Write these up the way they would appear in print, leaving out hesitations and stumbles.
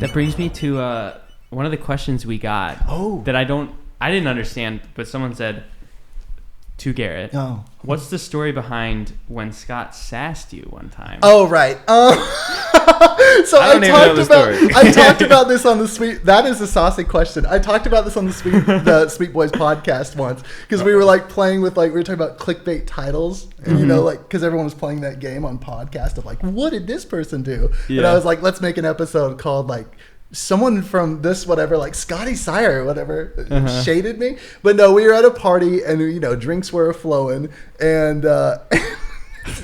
That brings me to one of the questions we got. That I didn't understand, but someone said to Garrett, what's the story behind when Scott sassed you one time? Oh, right. So I talked about this on the Sweet. That is a saucy question. I talked about this on the Sweet Boys podcast once because we were like playing with we were talking about clickbait titles, and because everyone was playing that game on podcast of what did this person do? Yeah. And I was like, let's make an episode called someone from this whatever, Scotty, Sire or whatever, shaded me. But no, we were at a party and drinks were flowing, and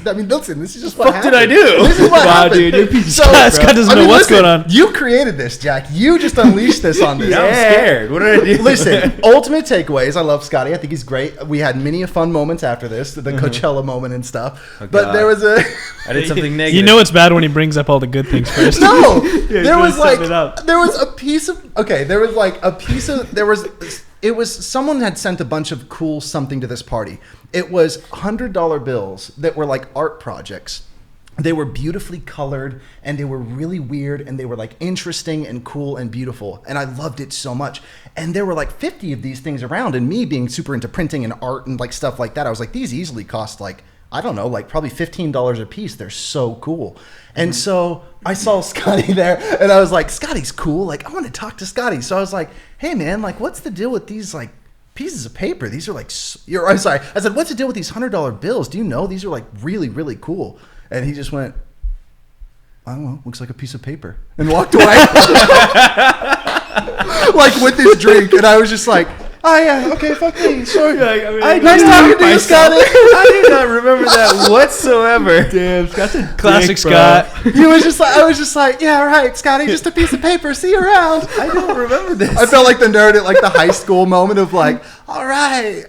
I mean, listen, this is just what happened. What did I do? This is what happened. Dude, you're a piece of shit, Scott doesn't know what's going on. You created this, Jack. You just unleashed this on this. Yeah, I'm scared. What did I do? Listen, ultimate takeaways. I love Scotty. I think he's great. We had many fun moments after this, the Coachella moment and stuff. Oh, but there was I did something negative. You know it's bad when he brings up all the good things first. No, yeah, there was a piece of. It was someone had sent a bunch of cool something to this party. It was $100 bills that were art projects. They were beautifully colored and they were really weird and they were interesting and cool and beautiful. And I loved it so much. And there were 50 of these things around, and me being super into printing and art and stuff like that, I was like, these easily cost I don't know, probably $15 a piece. They're so cool. And so I saw Scotty there and I was like, Scotty's cool. I want to talk to Scotty. So I was like, hey man, what's the deal with these pieces of paper? These are I'm sorry. I said, what's the deal with these $100 bills? Do you know these are really, really cool? And he just went, I don't know, looks like a piece of paper, and walked away. With his drink. And I was just like, oh yeah, okay, fuck me, sure. Nice talking to you, Scotty. I do not remember that whatsoever. Damn, Scott's a classic Scott. I was just like, yeah, right, Scotty, just a piece of paper. See you around. I don't remember this. I felt like the nerd at the high school moment of all right.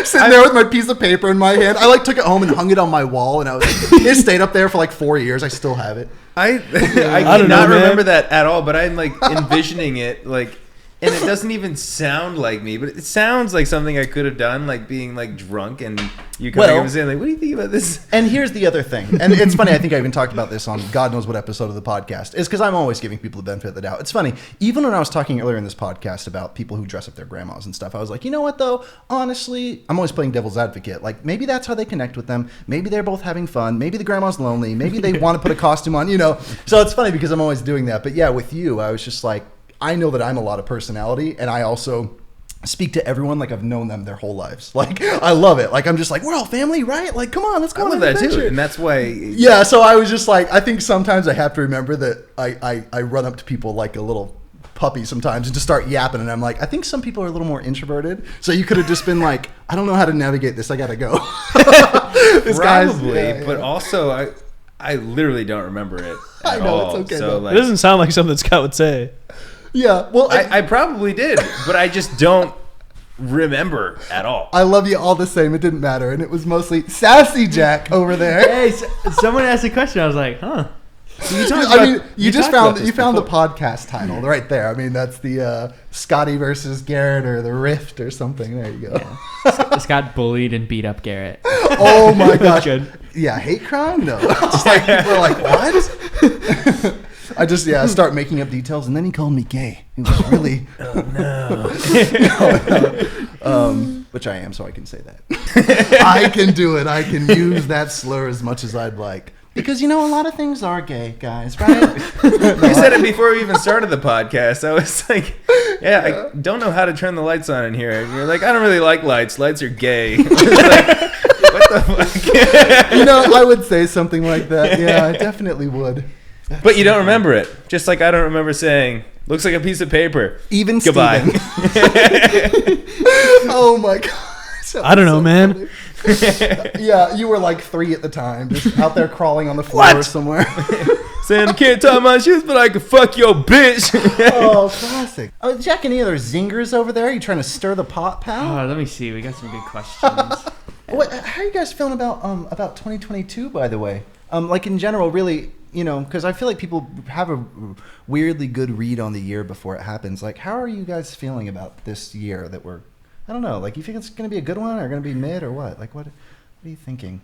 Sitting there with my piece of paper in my hand. I took it home and hung it on my wall, and it stayed up there for 4 years. I still have it. I cannot remember that at all, but I'm envisioning it and it doesn't even sound like me, but it sounds like something I could have done, being drunk and you coming up and saying what do you think about this? And here's the other thing, and it's funny. I think I even talked about this on God knows what episode of the podcast. Is because I'm always giving people the benefit of the doubt. It's funny. Even when I was talking earlier in this podcast about people who dress up their grandmas and stuff, I was like, you know what though? Honestly, I'm always playing devil's advocate. Maybe that's how they connect with them. Maybe they're both having fun. Maybe the grandma's lonely. Maybe they want to put a costume on. So it's funny because I'm always doing that. But yeah, with you, I was just I know that I'm a lot of personality, and I also speak to everyone I've known them their whole lives. I love it. I'm just we're all family, right? Come on, let's go on an adventure. I love that too, and that's why. Yeah, so I was just I think sometimes I have to remember that I run up to people like a little puppy sometimes and just start yapping, and I'm I think some people are a little more introverted, so you could have just been I don't know how to navigate this. I gotta go. Probably, but also I literally don't remember it at I know, all. it's okay. So it doesn't sound like something that Scott would say. Yeah, well, I probably did, but I just don't remember at all. I love you all the same. It didn't matter, and it was mostly sassy Jack over there. Hey, someone asked a question. I was like, huh. You found the podcast title right there. I mean, that's the Scotty versus Garrett or the Rift or something. There you go. Yeah. Scott bullied and beat up Garrett. Oh my gosh. Yeah, hate crime? No. Just people are what? I just start making up details, and then he called me gay. He was really no. Which I am, so I can say that. I can do it. I can use that slur as much as I'd like. Because, a lot of things are gay, guys, right? You said it before we even started the podcast. I was like, I don't know how to turn the lights on in here. And you're like, I don't really like lights. Lights are gay. I was like, what the fuck? I would say something like that. Yeah, I definitely would. But you don't remember it. Just like I don't remember saying, looks like a piece of paper. Even goodbye. Oh, my gosh. I don't know, man. Yeah, you were 3 at the time, just out there crawling on the floor somewhere. Saying, I can't tie my shoes, but I can fuck your bitch. Oh, classic. Oh, Jack, any other zingers over there? You trying to stir the pot, pal? Oh, let me see. We got some good questions. How are you guys feeling about 2022, by the way? In general, really, because I feel like people have a weirdly good read on the year before it happens. How are you guys feeling about this year that we're... I don't know. You think it's going to be a good one or going to be mid or what? What are you thinking?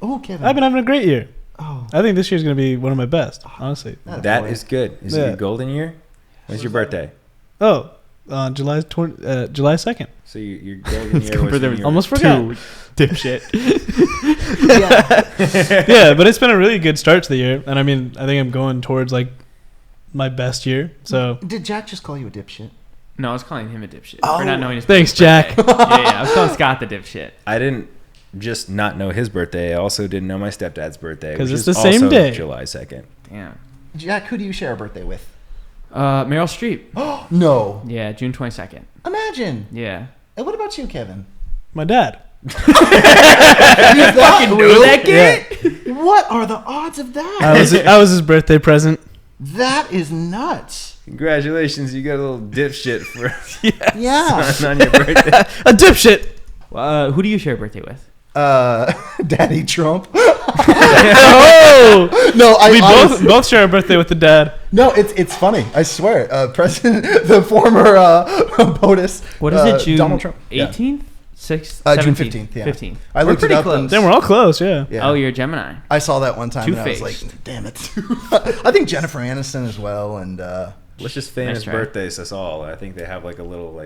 Oh, Kevin. I've been having a great year. Oh, I think this year's gonna be one of my best. Honestly. That is good. Is it your golden year? When's your birthday? Oh, July 2nd. So your golden year was when you were- Almost forgot. Dipshit. Yeah, but it's been a really good start to the year, and I mean, I think I'm going towards like my best year. So did Jack just call you a dipshit? No, I was calling him a dipshit Oh. for not knowing his Thanks, birthday. Jack. yeah, I was calling Scott the dipshit. I didn't just not know his birthday. I also didn't know my stepdad's birthday. 'Cause which it's is the same also day. July 2nd. Damn. Jack, who do you share a birthday with? Meryl Streep. No. Yeah, June 22nd. Imagine. Yeah. And what about you, Kevin? my dad. You fucking know that kid? What are the odds of that? I was his birthday present. That is nuts. Congratulations, you got a little dipshit for Yeah. on your birthday. A dipshit. Who do you share a birthday with? Daddy Trump. Oh, No, we both share a birthday with the dad. No, it's funny. I swear. The former POTUS. What is it, June Donald Trump. 18th? 6th? June 17th? 15th. Yeah. 15th. I We're looked it pretty up. close. Then we're all close. Yeah. Yeah. Oh, you're a Gemini. I saw that one time and I was Two-faced. like, damn it. I think Jennifer Aniston as well. And Let's just famous Nice try. birthdays us all. I think they have like a little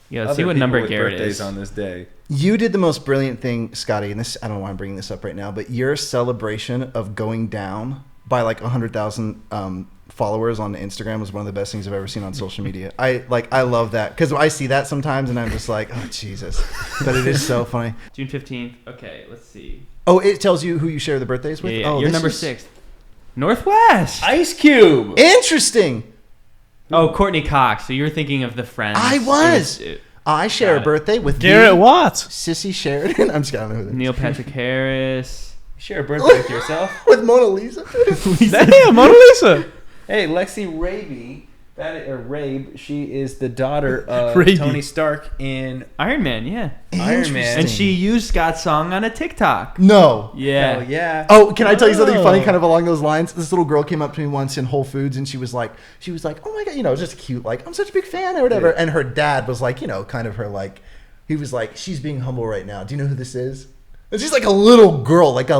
Yeah, let's see what number Garrett birthdays is. on this day. you did the most brilliant thing, Scotty, and this, I don't know why I'm bringing this up right now, but your celebration of going down by like 100,000 followers on Instagram was one of the best things I've ever seen on social media. I love that because I see that sometimes and I'm just like, oh, Jesus. But it is so funny. June 15th. Okay, let's see. Oh, it tells you who you share the birthdays with? Yeah, Oh, you're this number is 6th. Northwest. Ice Cube. Interesting. Oh, Courtney Cox. So you were thinking of the Friends. I was. I share a Got it. birthday with Garrett the Watts. Sissy Sheridan. I'm just, I don't know who that is. Neil Patrick Harris. Share a birthday with yourself. With Mona Lisa. Damn, Mona Lisa. Hey, Lexi Rabe, Rabe, she is the daughter of Rabe. Tony Stark in Iron Man, yeah. Iron Man. Interesting. And she used Scott's song on a TikTok. No. Yeah. Hell yeah. Oh, can I tell you something Oh. funny kind of along those lines? This little girl came up to me once in Whole Foods and she was like, oh my God, you know, just cute, like, I'm such a big fan or whatever. Yeah. And her dad was like, you know, kind of her like, he was like, she's being humble right now. Do you know who this is? And she's like a little girl. And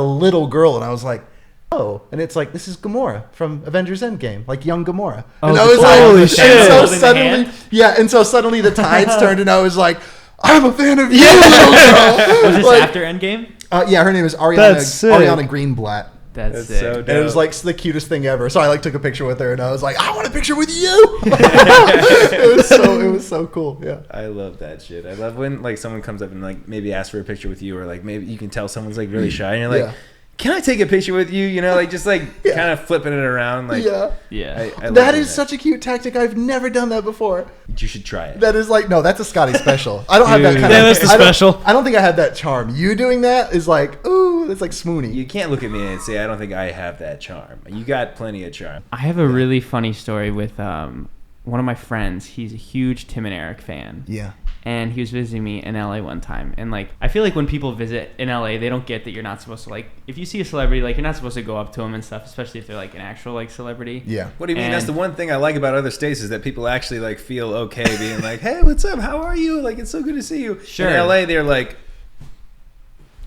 I was like, oh. And it's like, this is Gamora from Avengers Endgame, like young Gamora. Oh, and I the was like, holy and shit. so Holding the suddenly, hand? yeah. And so suddenly the tides turned and I was like, I'm a fan of you, little girl. Was this Like, after Endgame? yeah, her name is That's sick. Ariana Greenblatt. That's That's sick. so And it was dope. like the cutest thing ever. So I like took a picture with her and I was like, I want a picture with you. it was so cool. Yeah. I love that shit. I love when like someone comes up and like maybe asks for a picture with you, or like maybe you can tell someone's like really shy and you're like, Yeah. can I take a picture with you? You know, like just like Yeah. kind of flipping it around. Like, Yeah. Yeah. I love That doing is such a cute tactic. I've never done that before. You should try it. That is like, no, that's a Scotty special. I don't have that Dude. kind Yeah, of. that's the I don't- special. I don't think I have that charm. You doing that is like, ooh, that's like swoony. You can't look at me and say I don't think I have that charm. You got plenty of charm. I have a really funny story with one of my friends. He's a huge Tim and Eric fan. Yeah. And he was visiting me in LA one time. And like, I feel like when people visit in LA, they don't get that you're not supposed to like, if you see a celebrity, like you're not supposed to go up to them and stuff, especially if they're like an actual like celebrity. Yeah. What do you mean? That's And- the one thing I like about other states is that people actually like feel okay being like, hey, what's up? How are you? Like, it's so good to see you. Sure. In LA, they're like,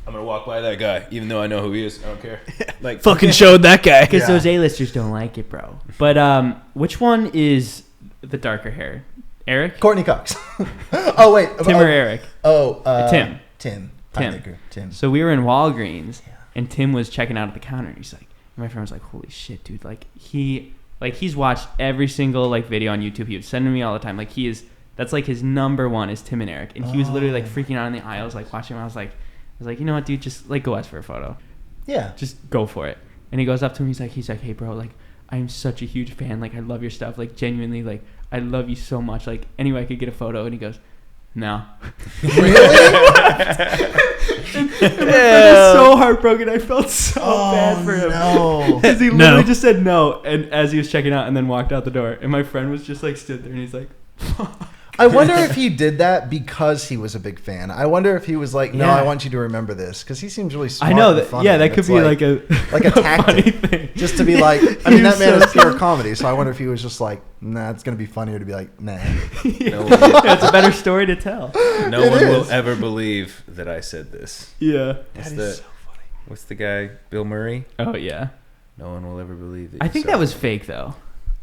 I'm gonna walk by that guy, even though I know who he is. I don't care. Like, Fucking showed that guy. Because Yeah. those A-listers don't like it, bro. But which one is the darker hair? Eric? Courtney Cox. Oh, wait. Tim or Eric? Oh, Tim. Tim. Tim. I agree. Tim. So we were in Walgreens, and Tim was checking out at the counter, and he's like, and my friend was like, holy shit, dude. He's watched every single like video on YouTube. He was sending me all the time. Like that's like his number one is Tim and Eric. And he was literally like freaking out in the aisles, like watching him. I was like, you know what, dude, just like go ask for a photo. Yeah. Just go for it. And he goes up to him, he's like, hey bro, like I am such a huge fan. Like I love your stuff. Like genuinely, like I love you so much. Like anyway, I could get a photo. And he goes, no. And my friend was so heartbroken. I felt so bad for him. No. Because he No. literally just said no, and as he was checking out, and then walked out the door. And my friend was just like stood there, and he's like, I wonder if he did that because he was a big fan. I wonder if he was like, no, Yeah. I want you to remember this. Because he seems really smart I know and that. funny. Yeah, that could It's be like a like a funny tactic. thing. Just to be like, I mean, He that was man so is pure smart. comedy. So I wonder if he was just like, nah, it's going to be funnier to be like, nah. No, That's a better story to tell. no It one will is. ever believe that I said this. Yeah. It's That the, is so funny. What's the guy? Bill Murray? Oh yeah. No one will ever believe it. I think that was fake though.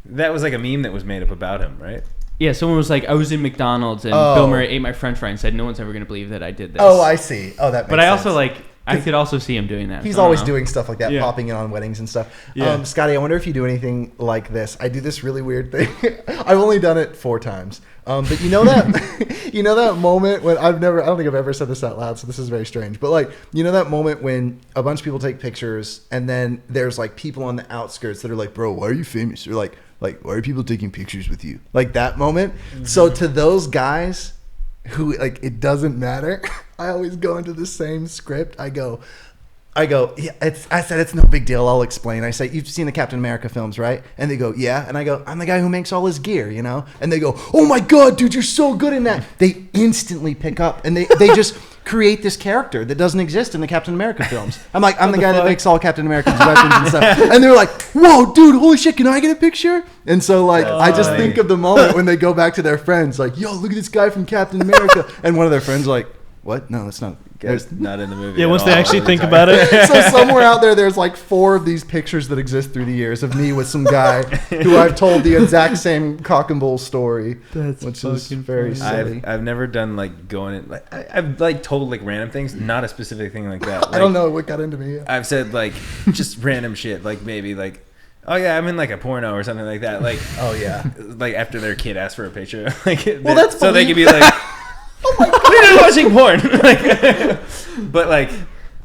That was like a meme that was made up about him, right? Yeah, someone was like, I was in McDonald's and Bill Murray ate my French fry and said, no one's ever going to believe that I did this. Oh, I see. Oh, that makes sense. But I also I could also see him doing that. He's so always doing stuff like that, Yeah. popping in on weddings and stuff. Yeah. Scotty, I wonder if you do anything like this. I do this really weird thing. I've only done it 4 times. But you know that you know that moment when I don't think I've ever said this out loud, so this is very strange. But like, you know that moment when a bunch of people take pictures and then there's like people on the outskirts that are like, bro, why are you famous? They're like, why are people taking pictures with you? Like that moment. Mm-hmm. So to those guys who like, it doesn't matter, I always go into the same script. I go, yeah, I said, it's no big deal. I'll explain. I say, you've seen the Captain America films, right? And they go, yeah. And I go, I'm the guy who makes all his gear, you know? And they go, oh my God, dude, you're so good in that. They instantly pick up and they just create this character that doesn't exist in the Captain America films. I'm like, I'm the guy that makes all Captain America's weapons and stuff. And they're like, whoa, dude, holy shit, can I get a picture? And so like, I just think of the moment when they go back to their friends, like, yo, look at this guy from Captain America. And one of their friends like, what? No, that's not. There's not in the movie. Yeah, at once all. they actually think about it. So somewhere out there's like 4 of these pictures that exist through the years of me with some guy who I've told the exact same cock and bull story, which is very silly. I've never done like going in like I've like told like random things, not a specific thing like that. Like, I don't know what got into me. I've said like just random shit, like maybe like, oh yeah, I'm in like a porno or something like that. Like, oh yeah, like after their kid asked for a picture, like well, that's so they could be like, oh my God, we're watching porn. Like, but like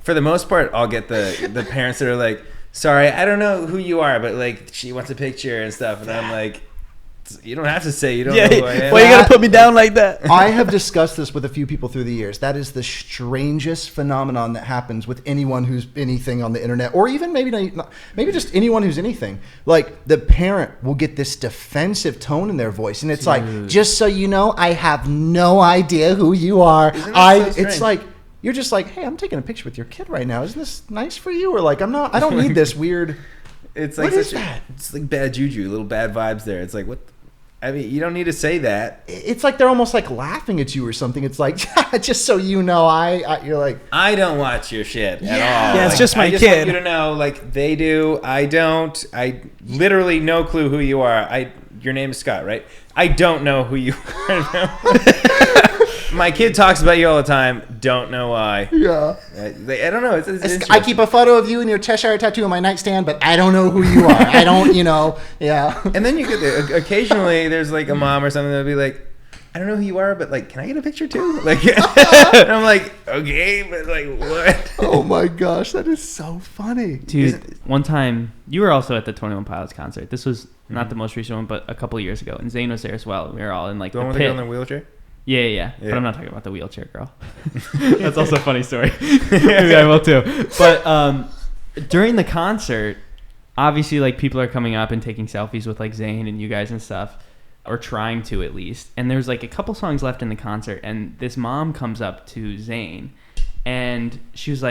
for the most part, I'll get the parents that are like, sorry, I don't know who you are, but like she wants a picture and stuff, and I'm like, you don't have to say you don't know who I am. Why you gotta put me down like that? I have discussed this with a few people through the years. That is the strangest phenomenon that happens with anyone who's anything on the internet, or even maybe just anyone who's anything. Like the parent will get this defensive tone in their voice, and it's like, just so you know, I have no idea who you are. It's like, you're just like, hey, I'm taking a picture with your kid right now. Isn't this nice for you? Or like, I don't need this weird. It's like, what is that? It's like bad juju, little bad vibes there. It's like, what? I mean, you don't need to say that. It's like they're almost like laughing at you or something. It's like, just so you know, you're like, I don't watch your shit at all. Yeah, it's like, just my I just kid. want you to know, like they do. I don't. I literally no clue who you are. Your name is Scott, right? I don't know who you are. My kid talks about you all the time. Don't know why. yeah. I don't know. It's I keep a photo of you and your Cheshire tattoo on my nightstand, but I don't know who you are. I don't, yeah. And then you get occasionally there's like a mom or something that'll be like, I don't know who you are, but like, can I get a picture too? Like, and I'm like, okay, but like, what? Oh my gosh, that is so funny, dude. One time, you were also at the 21 Pilots concert. This was not the most recent one, but a couple of years ago, and Zane was there as well. We were all in like the one with pit. the girl in the wheelchair. Yeah. But I'm not talking about the wheelchair girl. That's also a funny story. Maybe I will too. But during the concert, obviously, like people are coming up and taking selfies with like Zane and you guys and stuff, or trying to at least. And there's like a couple songs left in the concert, and this mom comes up to Zane, and she was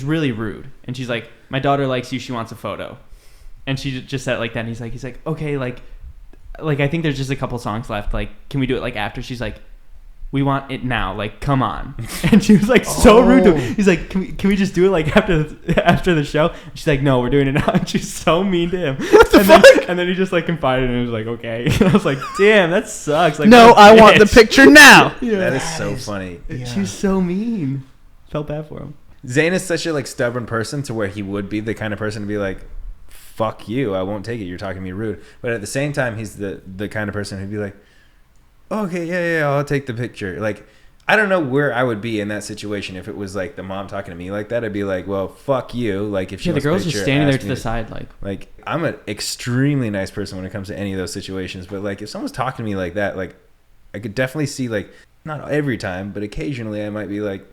really rude, and she's like, "My daughter likes you. She wants a photo," and she just said it like that. And he's like, okay, like I think there's just a couple songs left. Like, can we do it like after? She's like, we want it now. Like, come on. And she was like so rude to him. He's like, can we just do it like after the show? And she's like, no, we're doing it now. And she's so mean to him. What the fuck? And then he just like confided and he was like, okay. And I was like, damn, that sucks. Like, no, I want the picture now. Yeah. That is so funny. Yeah. She's so mean. Felt bad for him. Zane is such a like stubborn person to where he would be the kind of person to be like, fuck you, I won't take it, you're talking to me rude. But at the same time, he's the kind of person who'd be like, okay, yeah, I'll take the picture. Like, I don't know where I would be in that situation if it was like the mom talking to me like that. I'd be like, well, fuck you. Like, if she wants the girl's a picture, just standing there ask to me the side, like I'm an extremely nice person when it comes to any of those situations. But like, if someone's talking to me like that, like, I could definitely see like, not every time, but occasionally I might be like,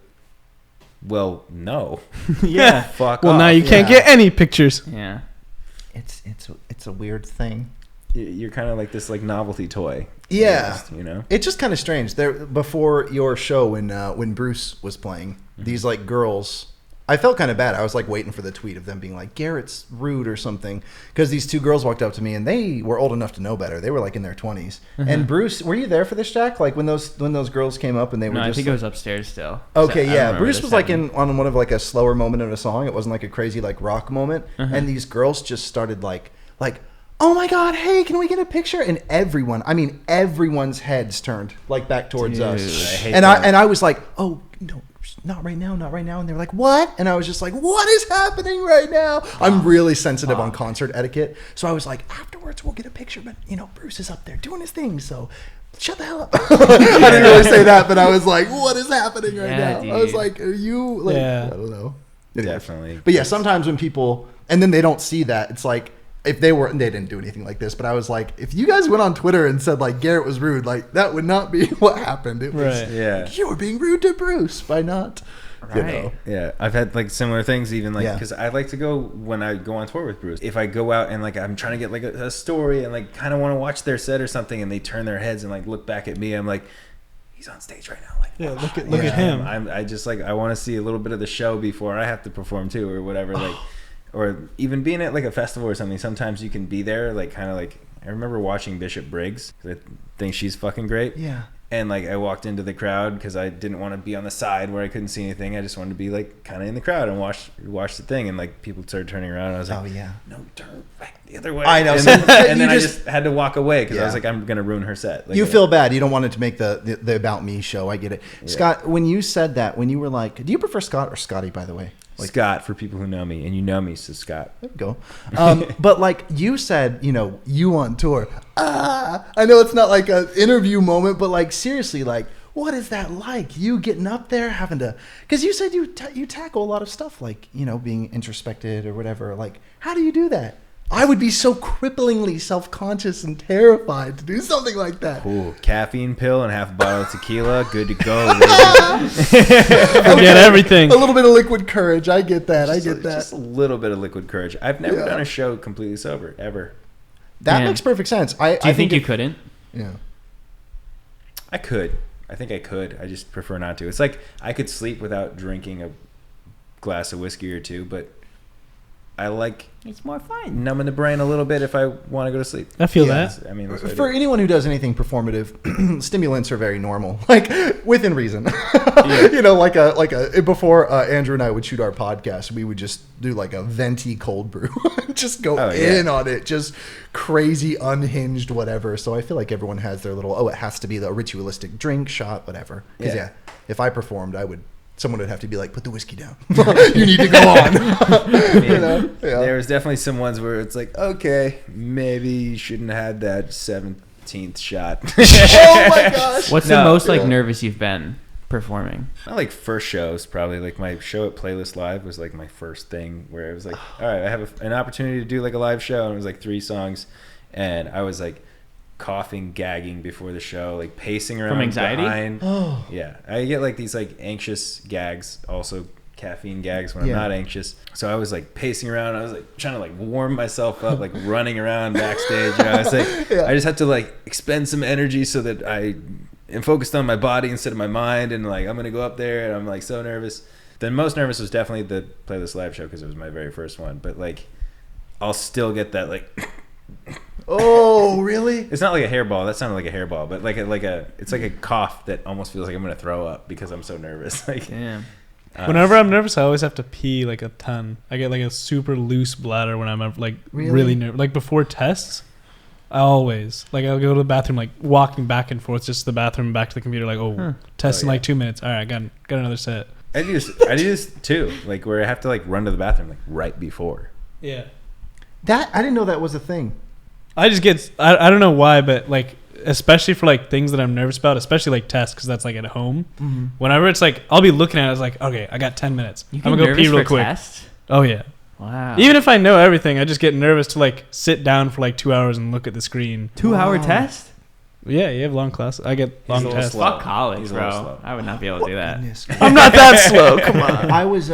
well, no. Yeah. Fuck well, off. now you can't get any pictures. Yeah. It's a weird thing. You're kind of like this like novelty toy. Yeah, almost, you know. It's just kind of strange. There before your show when Bruce was playing, these like girls I felt kind of bad. I was like waiting for the tweet of them being like, Garrett's rude or something. Because these two girls walked up to me and they were old enough to know better. They were like in their 20s. And Bruce, were you there for this, Jack? Like when those girls came up and they were just... I think it was upstairs still. Okay, yeah. Bruce was like on one of like a slower moment of a song. It wasn't like a crazy like rock moment. And these girls just started like, oh my God, hey, can we get a picture? And everyone's heads turned like back towards us. I was like, oh, no. Not right now. And they were like, what? And I was just like, what is happening right now? I'm really sensitive on concert etiquette. So I was like, afterwards, we'll get a picture. But, Bruce is up there doing his thing. So shut the hell up. I didn't really say that, but I was like, what is happening right now? Dude. I was like, are you like, I don't know. Definitely. But yeah, sometimes when people, and then they don't see that, it's like, if they didn't do anything like this, but I was like, if you guys went on Twitter and said like Garrett was rude, like that would not be what happened. It was, you were being rude to Bruce by not, Yeah, I've had like similar things even like, because I like to go when I go on tour with Bruce. If I go out and like I'm trying to get like a story and like kind of want to watch their set or something and they turn their heads and like look back at me, I'm like, he's on stage right now. Like, look at him. I just like, I want to see a little bit of the show before I have to perform too or whatever. Like, or even being at like a festival or something, sometimes you can be there like kind of like, I remember watching Bishop Briggs. I think she's fucking great. Yeah. And like I walked into the crowd because I didn't want to be on the side where I couldn't see anything. I just wanted to be like kind of in the crowd and watch the thing. And like people started turning around. And I was like, no, turn back the other way. I know. And then I just had to walk away because I was like, I'm gonna ruin her set. Like, you feel bad. You don't want it to make the About Me show. I get it. Yeah. Scott, when you said that, when you were like, do you prefer Scott or Scotty? By the way. Like, Scott for people who know me, and you know me, so Scott. There we go. But like you said, you on tour. I know it's not like an interview moment, but like seriously, like what is that like? You getting up there, having to, because you said you tackle a lot of stuff, like being introspected or whatever. Like, how do you do that? I would be so cripplingly self-conscious and terrified to do something like that. Cool. Caffeine pill and half a bottle of tequila. Good to go. Forget everything. A little bit of liquid courage. I get that. Just a little bit of liquid courage. I've never done a show completely sober, ever. That makes perfect sense. Do you think you couldn't? Yeah. I could. I think I could. I just prefer not to. It's like I could sleep without drinking a glass of whiskey or two, but I like it's more fun numbing the brain a little bit if I want to go to sleep. I feel that. I mean, for anyone who does anything performative, stimulants are very normal, like within reason. Before Andrew and I would shoot our podcast, we would just do like a venti cold brew, just go in on it, just crazy, unhinged, whatever. So I feel like everyone has their little. It has to be the ritualistic drink, shot, whatever. Because if I performed, someone would have to be like, put the whiskey down. You need to go on. There was definitely some ones where it's like, okay, maybe you shouldn't have had that 17th shot. Oh my gosh. What's the most nervous you've been performing? Not like first shows, probably. Like my show at Playlist Live was like my first thing where it was like, all right, I have an opportunity to do like a live show. And it was like 3 songs. And I was like, coughing, gagging before the show, like pacing around from anxiety. Yeah, I get like these like anxious gags, also caffeine gags when I'm not anxious. So I was like pacing around. I was like trying to like warm myself up, like running around backstage. I was like, I just had to like expend some energy so that I am focused on my body instead of my mind. And like I'm gonna go up there, and I'm like so nervous. The most nervous was definitely the Playlist Live show because it was my very first one. But like, I'll still get that like. Oh, really? It's not like a hairball. That sounded like a hairball, but it's like a cough that almost feels like I'm gonna throw up because I'm so nervous. Like, damn. Whenever I'm nervous, I always have to pee like a ton. I get like a super loose bladder when I'm like really nervous. Like before tests, I'll go to the bathroom, like walking back and forth, just to the bathroom and back to the computer. Like, test in like 2 minutes. All right, got another set. I do this too. Like where I have to like run to the bathroom like right before. Yeah. That I didn't know that was a thing. I just get I don't know why, but like especially for like things that I'm nervous about, especially like tests, because that's like at home. Mm-hmm. Whenever it's like I'll be looking at it, I was like, okay, I got 10 minutes. I'm gonna go pee real quick. Test? Oh yeah. Wow. Even if I know everything, I just get nervous to like sit down for like 2 hours and look at the screen. 2-hour test? Yeah, you have long classes. I get long tests. Fuck college, bro. I would not be able to do that. I'm not that slow. Come on. I was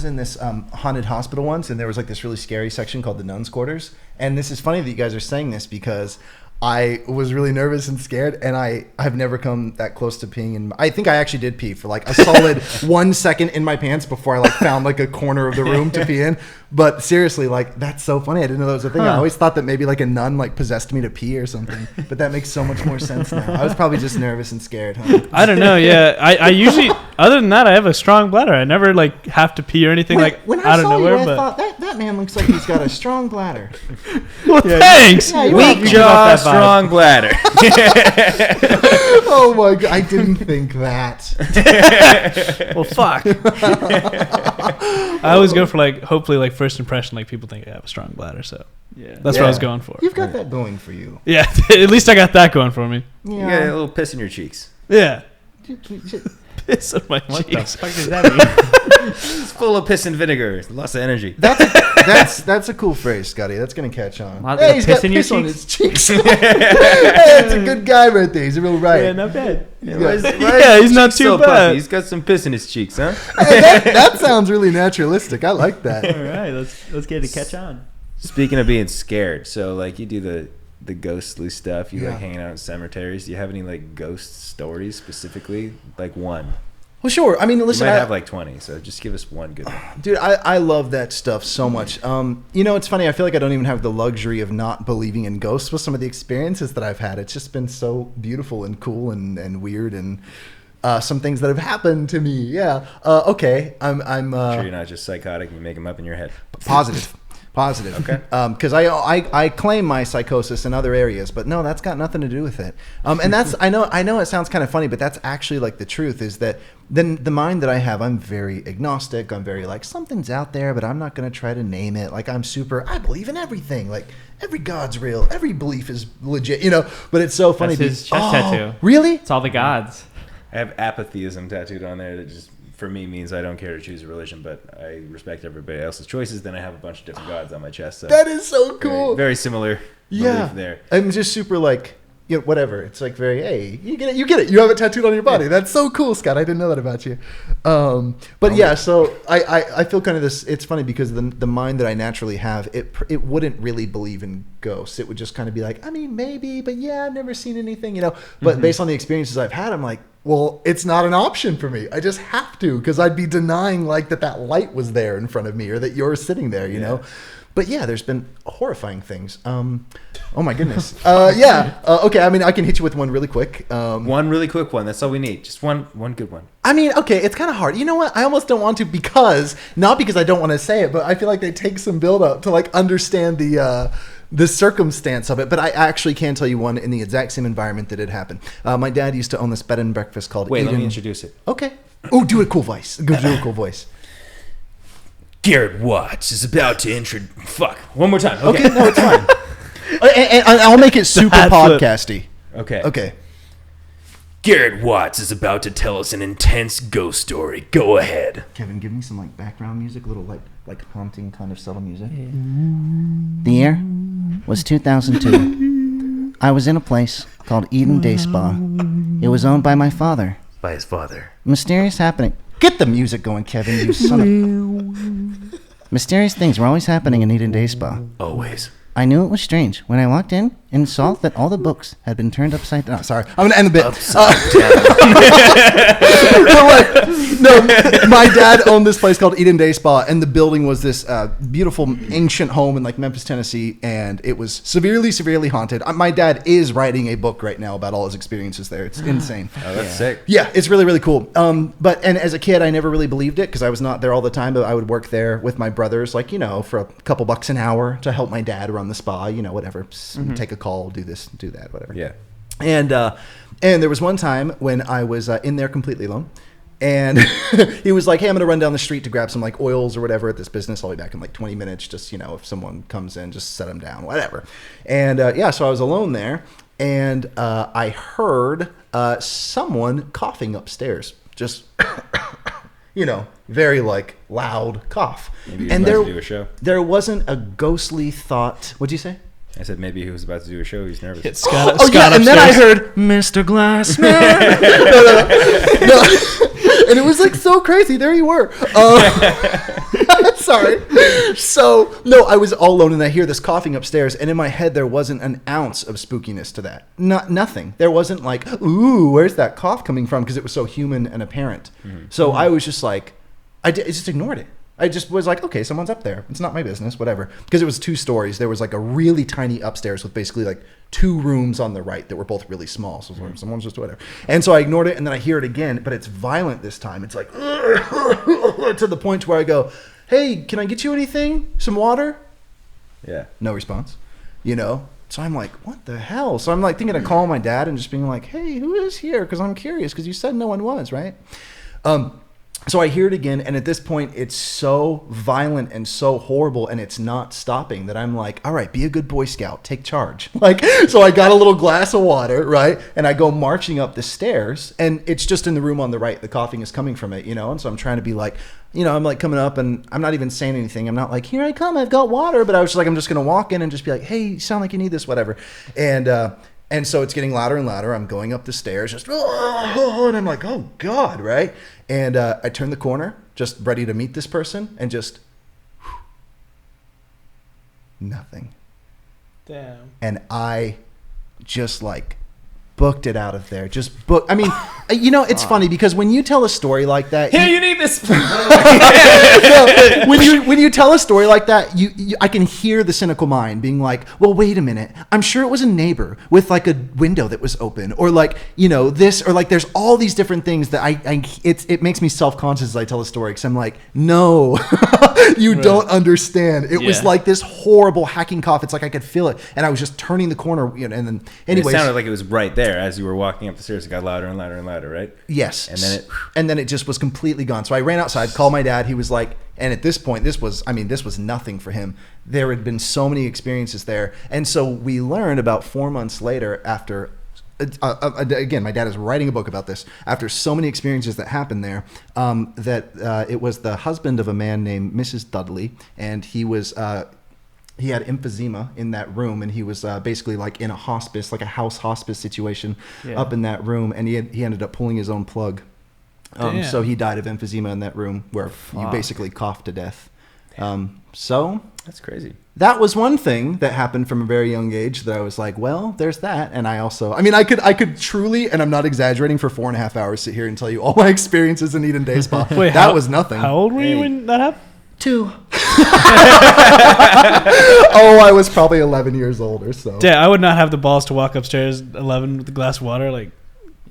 in this haunted hospital once, and there was like this really scary section called the nuns' quarters. And this is funny that you guys are saying this because I was really nervous and scared, and I've never come that close to peeing. And I think I actually did pee for like a solid 1 second in my pants before I like found like a corner of the room to pee in. But seriously, like that's so funny. I didn't know that was a thing. I always thought that maybe like a nun like possessed me to pee or something. But that makes so much more sense now. I was probably just nervous and scared. Huh? I don't know. Yeah, I usually, other than that, I have a strong bladder. I never like have to pee or anything When I out of saw nowhere. you, But I thought that man looks like he's got a strong bladder. well, thanks. Yeah, Weak jaw, strong bladder. Oh my god, I didn't think that. Well, fuck. I always go for like hopefully like first impression, like people think I have a strong bladder, so that's what I was going for. You've got that going for you. Yeah, at least I got that going for me. You got a little piss in your cheeks. Yeah. Piss on my What the cheeks. fuck does that mean? It's full of piss and vinegar. Lots of energy. That's a cool phrase, Scotty. That's gonna catch on. Lots of He's piss got in your piss on cheeks? his cheeks. Hey, it's a good guy right there. He's a real riot. not bad. Yeah, he's not too bad. Puffy? He's got some piss in his cheeks, huh? Hey, that sounds really naturalistic. I like that. All right, let's get it to catch on. Speaking of being scared, so like you do the ghostly stuff, you Yeah. like hanging out in cemeteries. Do you have any like ghost stories specifically? Like one. Well, sure. I mean, listen, You might have like 20, so just give us one good one. dude, I love that stuff so much. You know, it's funny. I feel like I don't even have the luxury of not believing in ghosts with some of the experiences that I've had. It's just been so beautiful and cool and weird and some things that have happened to me. Yeah. Okay. I'm Sure you're not just psychotic and you make them up in your head. positive. Okay. Because I claim my psychosis in other areas, but no, that's got nothing to do with it. And that's I know it sounds kind of funny, but that's actually like the truth is that then the mind that I have, I'm very agnostic. I'm very like something's out there, but I'm not going to try to name it. Like I believe in everything. Like every god's real. Every belief is legit. You know. But it's so funny. That's his chest tattoo. Really? It's all the gods. I have apatheism tattooed on there that just for me means I don't care to choose a religion, but I respect everybody else's choices. Then I have a bunch of different gods on my chest. So That is so cool. very similar belief there. I'm just super like, you know, whatever. It's like very, hey, you get it. You have it tattooed on your body. That's so cool, Scott. I didn't know that about you. But yeah, so I feel kind of this. It's funny because the mind that I naturally have, it wouldn't really believe in ghosts. It would just kind of be like, I mean, maybe, but yeah, I've never seen anything, you know. But based on the experiences I've had, I'm like, well, it's not an option for me. I just have to because I'd be denying like that light was there in front of me or that you're sitting there, you know. But yeah, there's been horrifying things. Oh my goodness. Okay. I mean, I can hit you with one really quick. One really quick one. That's all we need. Just one good one. I mean, okay, it's kind of hard. You know what? I almost don't want to not because I don't want to say it, but I feel like they take some build up to like understand the circumstance of it. But I actually can tell you one in the exact same environment that it happened. My dad used to own this bed and breakfast called Wait, Eden. let me introduce it. Okay. Oh, do a cool voice. Do a cool voice. Garrett Watts is about to Fuck. One more time. Okay, no, it's fine. and I'll make it super podcasty. Okay. Garrett Watts is about to tell us an intense ghost story. Go ahead. Kevin, give me some like background music, a little like haunting kind of subtle music. The year was 2002. I was in a place called Eden Day Spa. It was owned by my father. By his father. Mysterious happening. Get the music going, Kevin, you son of... Mysterious things were always happening in Eden Day Spa. Always. I knew it was strange when I walked in and saw that all the books had been turned upside down. Sorry, I'm going to end the bit. No, my dad owned this place called Eden Day Spa, and the building was this beautiful ancient home in like Memphis, Tennessee, and it was severely, severely haunted. My dad is writing a book right now about all his experiences there. It's insane. Oh, that's sick. Yeah, it's really, really cool. And as a kid, I never really believed it because I was not there all the time, but I would work there with my brothers, like, you know, for a couple bucks an hour to help my dad run the spa, you know, whatever, take a call, do this, do that, whatever. Yeah. And there was one time when I was in there completely alone, and he was like, hey, I'm going to run down the street to grab some like oils or whatever at this business. I'll be back in like 20 minutes. Just, you know, if someone comes in, just set them down, whatever. And so I was alone there, and I heard someone coughing upstairs, just, you know, very like loud cough. Maybe he was about to do a show. There wasn't a ghostly thought. What'd you say? I said maybe he was about to do a show. He's nervous. It's Scott, Oh, yeah, Scott and then I upstairs. heard Mr. Glassman. No. And it was like so crazy. There you were. Sorry. So, no, I was all alone and I hear this coughing upstairs, and in my head there wasn't an ounce of spookiness to that. Nothing. There wasn't like, ooh, where's that cough coming from? Because it was so human and apparent. So I was just like, I just ignored it. I just was like, okay, someone's up there. It's not my business, whatever. Because it was 2 stories. There was like a really tiny upstairs with basically like 2 rooms on the right that were both really small. So someone's just whatever. And so I ignored it, and then I hear it again, but it's violent this time. It's like to the point where I go, hey, can I get you anything? Some water? Yeah. No response. So I'm like, what the hell? So I'm like thinking of calling my dad and just being like, hey, who is here? Because I'm curious, because you said no one was, right? So I hear it again, and at this point, it's so violent and so horrible, and it's not stopping, that I'm like, all right, be a good Boy Scout, take charge. So I got a little glass of water, right? And I go marching up the stairs, and it's just in the room on the right. The coughing is coming from it, and so I'm trying to be like, I'm like coming up, and I'm not even saying anything. I'm not like, here I come, I've got water. But I was just like, I'm just going to walk in and just be like, hey, you sound like you need this, whatever. And so it's getting louder and louder. I'm going up the stairs, just, and I'm like, oh, God, right? And I turn the corner, just ready to meet this person, and just, nothing. Damn. And I just like booked it out of there. I mean, it's funny because when you tell a story like that, Here, you need this. when you tell a story like that, I can hear the cynical mind being like, well, wait a minute, I'm sure it was a neighbor with like a window that was open, or like, this, or like there's all these different things that it makes me self-conscious as I tell a story, because I'm like, no, you don't understand. It was like this horrible hacking cough. It's like I could feel it, and I was just turning the corner, and then anyways, it sounded like it was right there as you were walking up the stairs. It got louder and louder and louder, right? Yes. And then it just was completely gone. So I ran outside, called my dad. He was like, and at this point, this was nothing for him. There had been so many experiences there. And so we learned about 4 months later, after, again, my dad is writing a book about this, after so many experiences that happened there, that it was the husband of a man named Mrs. Dudley, and he was... he had emphysema in that room, and he was basically like in a hospice, like a house hospice situation up in that room, and he ended up pulling his own plug. So he died of emphysema in that room where you basically cough to death. So that's crazy. That was one thing that happened from a very young age that I was like, well, there's that. And I also, I could truly, and I'm not exaggerating, for 4.5 hours sit here and tell you all my experiences in Eden Day Spa. Wait, that was nothing. How old were you when that happened? 2. I was probably 11 years old or so. Yeah, I would not have the balls to walk upstairs 11 with a glass of water. Like,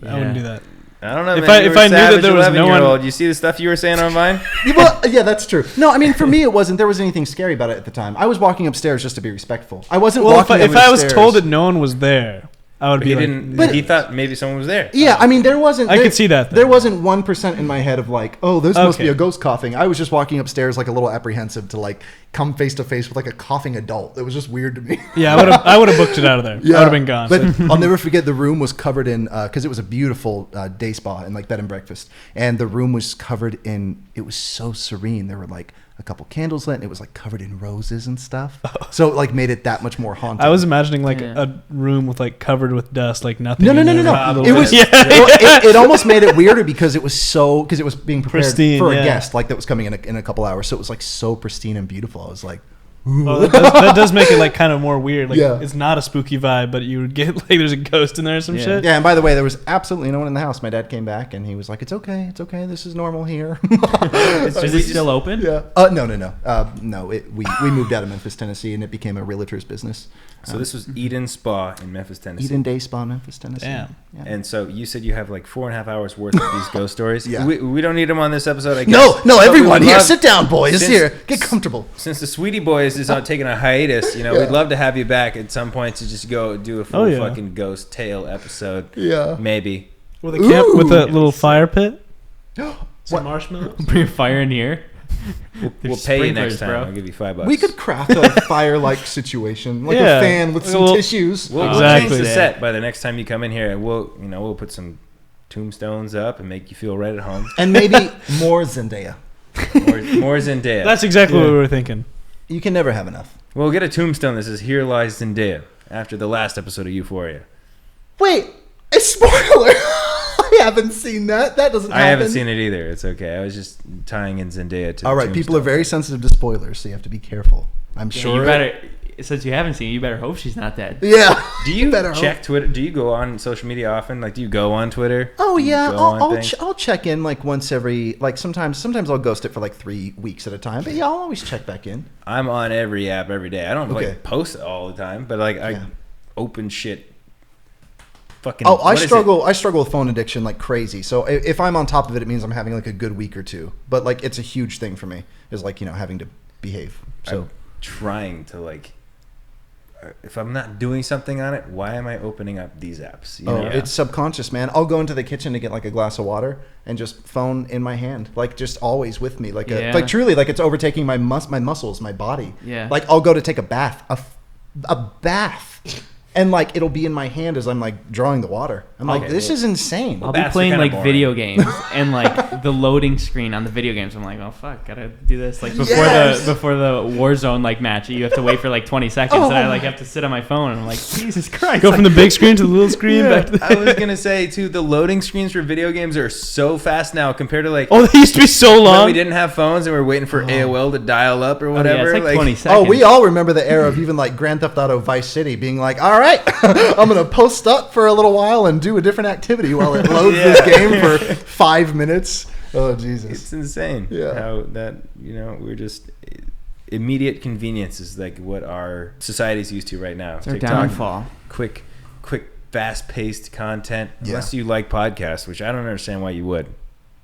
I wouldn't do that. I don't know. If man. I knew that there was no one, you see the stuff you were saying online? Well, yeah, that's true. No, for me, it wasn't. There was anything scary about it at the time. I was walking upstairs just to be respectful. I wasn't walking. If I was told that no one was there, I would be like. But he thought maybe someone was there. Yeah, there wasn't. I could see that. There wasn't 1% in my head of like, oh, this must be a ghost coughing. I was just walking upstairs like a little apprehensive to like come face to face with like a coughing adult. It was just weird to me. Yeah, I would have booked it out of there. Yeah, I would have been gone. But I'll never forget, the room was covered in, because it was a beautiful day spa and like bed and breakfast, and the room was covered in. It was so serene. There were like a couple candles lit, and it was like covered in roses and stuff. So it like made it that much more haunting. I was imagining like a room with like covered with dust, like nothing. No. It was. It almost made it weirder because it was being prepared pristine, for a guest like that was coming in a couple hours. So it was like so pristine and beautiful. I was like, well, that does make it like kind of more weird. Like it's not a spooky vibe, but you would get like there's a ghost in there or some shit. Yeah, and by the way, there was absolutely no one in the house. My dad came back and he was like, "It's okay, this is normal here." Is it still open? Yeah. No. No. We moved out of Memphis, Tennessee, and it became a realtor's business. So this was Eden Spa in Memphis, Tennessee. Eden Day Spa, Memphis, Tennessee. Damn. Yeah. And so you said you have like 4.5 hours worth of these ghost stories. Yeah. We don't need them on this episode, I guess. No, everyone here, sit down, boys. Here, get comfortable. Since the Sweetie Boys is taking a hiatus, we'd love to have you back at some point to just go do a full fucking ghost tale episode. Yeah. Maybe. With a camp with a little fire pit. Some marshmallows. Bring a fire in here. We'll pay you next time. Bro. I'll give you $5. We could craft a fire-like situation, like a fan with some tissues. We'll change the set by the next time you come in here, and we'll put some tombstones up and make you feel right at home. And maybe more Zendaya. More Zendaya. That's exactly what we were thinking. You can never have enough. We'll get a tombstone that says "Here lies Zendaya" after the last episode of Euphoria. Wait, a spoiler. haven't seen that. That doesn't happen. I haven't seen it either. It's okay. I was just tying in Zendaya to All right, people are very sensitive to spoilers, so you have to be careful. I'm sure. You better, since you haven't seen it, you better hope she's not dead. Yeah. Do you better check hope. Twitter? Do you go on social media often? Like, do you go on Twitter? Oh Do you yeah, go on I'll things? check in like once every like sometimes I'll ghost it for like 3 weeks at a time. But yeah, I'll always check back in. I'm on every app every day. I don't Okay. like post it all the time, but like I open shit. Fucking. Oh, I what is it? struggle with phone addiction like crazy. So if I'm on top of it, it means I'm having like a good week or two. But like it's a huge thing for me. Is like having to behave. So I'm trying to like. If I'm not doing something on it, why am I opening up these apps? You know? It's subconscious, man. I'll go into the kitchen to get like a glass of water and just phone in my hand, like just always with me, like like truly, like it's overtaking my muscles, my body. Yeah. Like I'll go to take a bath, a bath, and like it'll be in my hand as I'm like drawing the water. I'm like, this is insane. I'll be Baths are playing kinda like boring. video games and like the loading screen on the video games. I'm like, oh fuck, gotta do this like before Yes! the Warzone like match. You have to wait for like 20 seconds, and I like have to sit on my phone. And I'm like, Jesus Christ! Go from the big screen to the little screen. Back to the I was gonna say too, the loading screens for video games are so fast now compared to like they used to be so when long. we didn't have phones and we were waiting for AOL to dial up or whatever. it's like 20 seconds. Oh, we all remember the era of even like Grand Theft Auto Vice City being like, all right, I'm going to post up for a little while and do a different activity while it loads this game for 5 minutes. Oh, Jesus. It's insane. Yeah. How that, we're just immediate convenience is like what our society's used to right now. It's our downfall. Quick, fast-paced content. Yeah. Unless you like podcasts, which I don't understand why you would.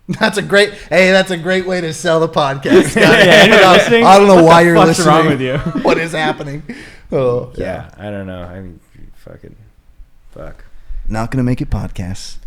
That's a great way to sell the podcast. Anyone listening? I don't know why you're What's listening. wrong with you? What is happening? Oh, Yeah, I don't know. I mean, fuck. Not going to make it podcasts.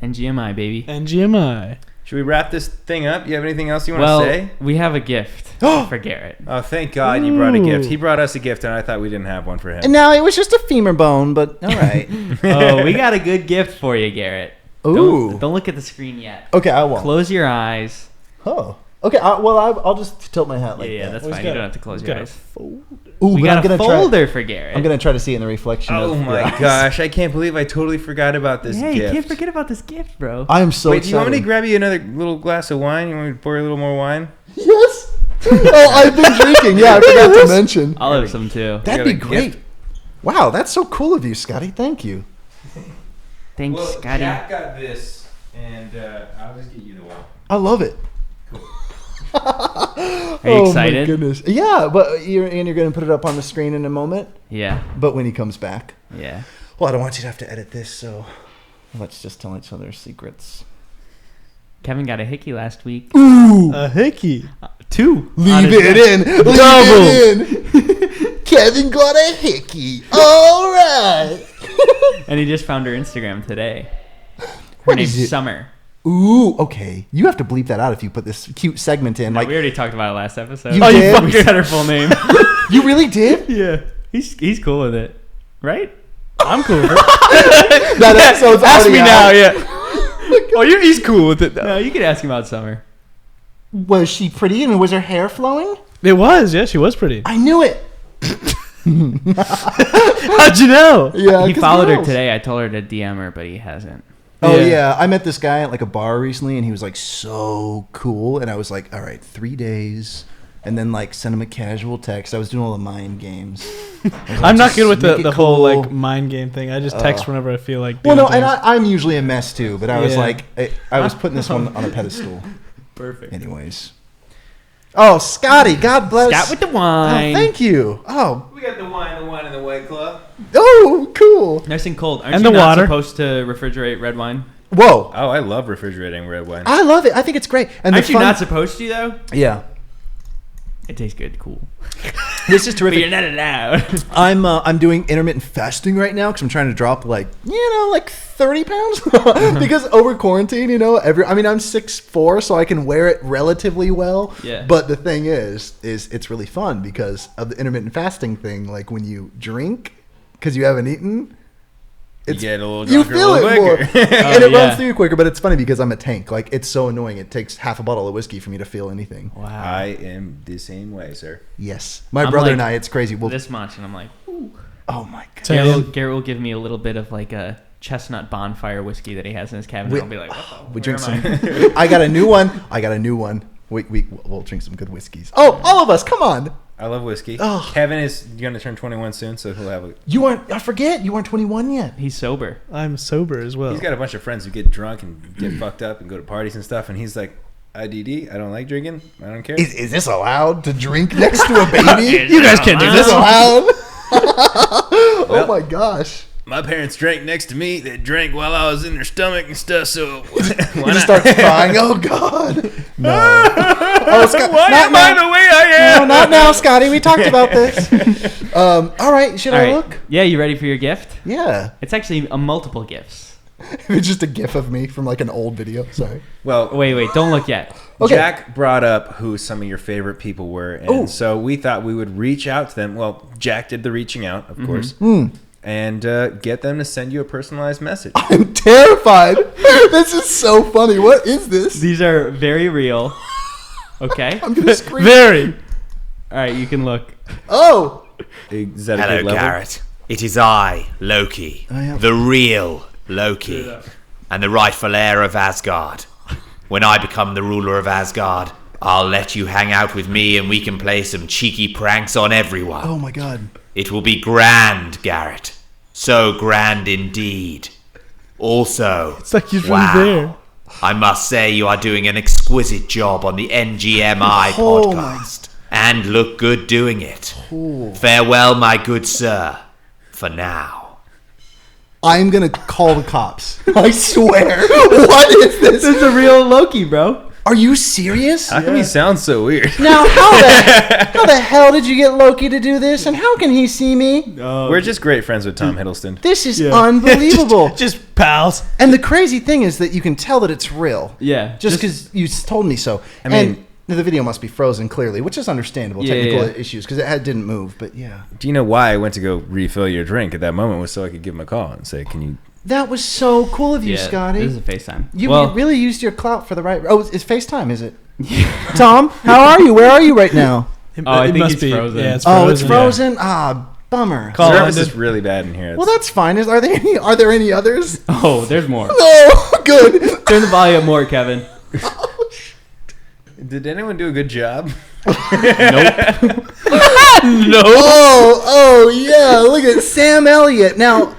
NGMI, baby. NGMI. Should we wrap this thing up? You have anything else you want to Well, say? we have a gift for Garrett. Oh, thank God you brought a gift. He brought us a gift, and I thought we didn't have one for him. No, it was just a femur bone, but all right. Oh, we got a good gift for you, Garrett. Ooh. Don't look at the screen yet. Okay, I won't. Close your eyes. Oh. Okay, I'll just tilt my hat like Yeah, that. that's Well, fine. he's You got don't have to close He's your got a eyes. folder. Ooh, We but got I'm a gonna folder for Garrett. I'm going to try to see it in the reflection Oh of your my eyes. gosh, I can't believe I totally forgot about this Hey, gift. you can't forget about this gift, bro. I am so Wait, do you want me to excited. grab you another little glass of wine? You want me to pour you a little more wine? Yes. Oh, I've been drinking. Yeah, I forgot to mention. I'll have some too. That'd got be a great. gift. Wow, that's so cool of you, Scotty. Thank you. Thanks, Scotty. Jack got this, and I'll just get you the wine. I love it. Are you excited? Oh my goodness. Yeah, but you're going to put it up on the screen in a moment. Yeah. But when he comes back, Yeah. well, I don't want you to have to edit this, so let's just tell each other secrets. Kevin got a hickey last week. Ooh, A hickey. 2. leave it in. Leave it in. Kevin got a hickey. All right. And he just found her Instagram today. Her What name's is it? Summer. Ooh, okay. You have to bleep that out if you put this cute segment in. No, Like we already talked about it last episode. You Oh, did? you fucking said her full name. you really did? Yeah. He's cool with it. Right? I'm cool with it. That episode's Ask already me out. now, yeah. Oh, he's cool with it. No, you could ask him about Summer. Was she pretty and was her hair flowing? It was, yeah. She was pretty. I knew it. How'd you know? Yeah, He 'cause followed her girls. today. I told her to DM her, but he hasn't. Oh Yeah. yeah, I met this guy at like a bar recently, and he was like so cool, and I was like, all right, 3 days, and then like send him a casual text. I was doing all the mind games. I was like, I'm not just good with make the it whole cool. like mind game thing. I just text whenever I feel like. Well, doing no, and things. I'm usually a mess too, but I was Yeah. like, I was putting this one on a pedestal. Perfect. Anyways. Oh, Scotty, God bless. Scott with the Oh, wine. thank you. Oh, We got the wine in the White Club. oh, cool. Nice and cold. Aren't And you the not water. supposed to refrigerate red wine? Whoa, Oh, I love refrigerating red wine. I love it. I think it's great. And Aren't the you fun, not supposed to, though? Yeah, It tastes good. Cool. this is But you're terrific. not allowed. I'm doing intermittent fasting right now because I'm trying to drop like 30 pounds because over quarantine, I'm 6'4", so I can wear it relatively well. Yeah. But the thing is it's really fun because of the intermittent fasting thing. Like when you drink because you haven't eaten, You get a little you drunker feel a it little more, quicker. and it yeah. runs through you quicker. But it's funny because I'm a tank. Like it's so annoying. It takes half a bottle of whiskey for me to feel anything. Wow. I am the same way, sir. Yes, my I'm brother like and I. It's crazy. Well, this much, and I'm like, oh my god. So- Garrett will give me a little bit of like a chestnut bonfire whiskey that he has in his cabinet. I'll be like, we drink some. I got a new one. We'll drink some good whiskeys. Oh, all of us, come on. I love whiskey. Oh. Kevin is going to turn 21 soon, so he'll have a... I forget, you aren't 21 yet. He's sober. I'm sober as well. He's got a bunch of friends who get drunk and get fucked up and go to parties and stuff, and he's like, IDD, I don't like drinking. I don't care. Is this allowed to drink next to a baby? You guys can't do Is this. this allowed? Oh my gosh. My parents drank next to me. They drank while I was in their stomach and stuff, so why He not? just starts crying. Oh God. No. Oh, Scott, Why am I the way I am? No, not now, Scotty. We talked about this. All right. Should I look? Yeah, you ready for your gift? Yeah. It's actually a multiple gifts. It's just a gif of me from like an old video. Sorry. Well, Wait, don't look yet. Okay. Jack brought up who some of your favorite people were, and so we thought we would reach out to them. Well, Jack did the reaching out, of course, and get them to send you a personalized message. I'm terrified. This is so funny. What is this? These are very real. Okay? I'm gonna scream. Very. All right, you can look. Oh. Is that a Hello, good level? Garrett. It is I, Loki, I have- the real Loki, and the rightful heir of Asgard. When I become the ruler of Asgard, I'll let you hang out with me and we can play some cheeky pranks on everyone. Oh my God. It will be grand, Garrett. So grand indeed. Also, It's like he's really there. I must say you are doing an exquisite job on the NGMI Oh, podcast. And look good doing it. Cool. Farewell, my good sir. For now. I'm gonna call the cops. I swear. What is this? This is a real Loki, bro. Are you serious? How come he sounds so weird? Now, how the hell did you get Loki to do this? And how can he see me? We're just great friends with Tom Hiddleston. This is unbelievable. Just pals. And the crazy thing is that you can tell that it's real. Yeah. Just because you told me so. I mean- and the video must be frozen clearly, which is understandable. Yeah, Technical yeah. issues because it didn't move. But yeah, Do you know why I went to go refill your drink at that moment? Was so I could give him a call and say, "Can you?" that was so cool of you, Yeah, Scotty. This is a FaceTime. You really used your clout for the right. Oh, it's FaceTime, is it? Tom, how are you? Where are you right now? I think it's frozen. Yeah, it's Oh, frozen. it's frozen. Ah, bummer. Call Service London. is really bad in here. Well, that's fine. Are there any others? Oh, there's more. Oh, good. Turn the volume up more, Kevin. Did anyone do a good job? Oh, yeah. Look at Sam Elliott. Now,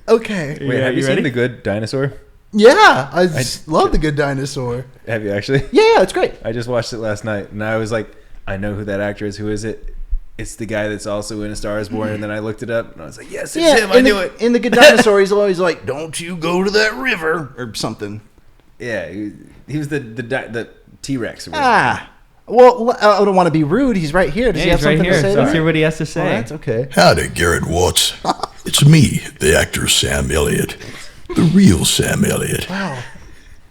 okay. Wait, have you ready? seen The Good Dinosaur? Yeah, I love The Good Dinosaur. Have you actually? Yeah, it's great. I just watched it last night, and I was like, I know who that actor is. Who is it? It's the guy that's also in A Star Is Born. And then I looked it up, and I was like, yes, it's him. I knew it. In The Good Dinosaur, he's always like, "Don't you go to that river," or something. Yeah, he was the T-Rex. Or Ah. Well, I don't want to be rude. He's right here. Does he Yeah, have he's right something here. to say? Let's to hear me? what he has to Oh, say. that's okay. Howdy, Garrett Watts. It's me, the actor Sam Elliott. The real Sam Elliott. Wow.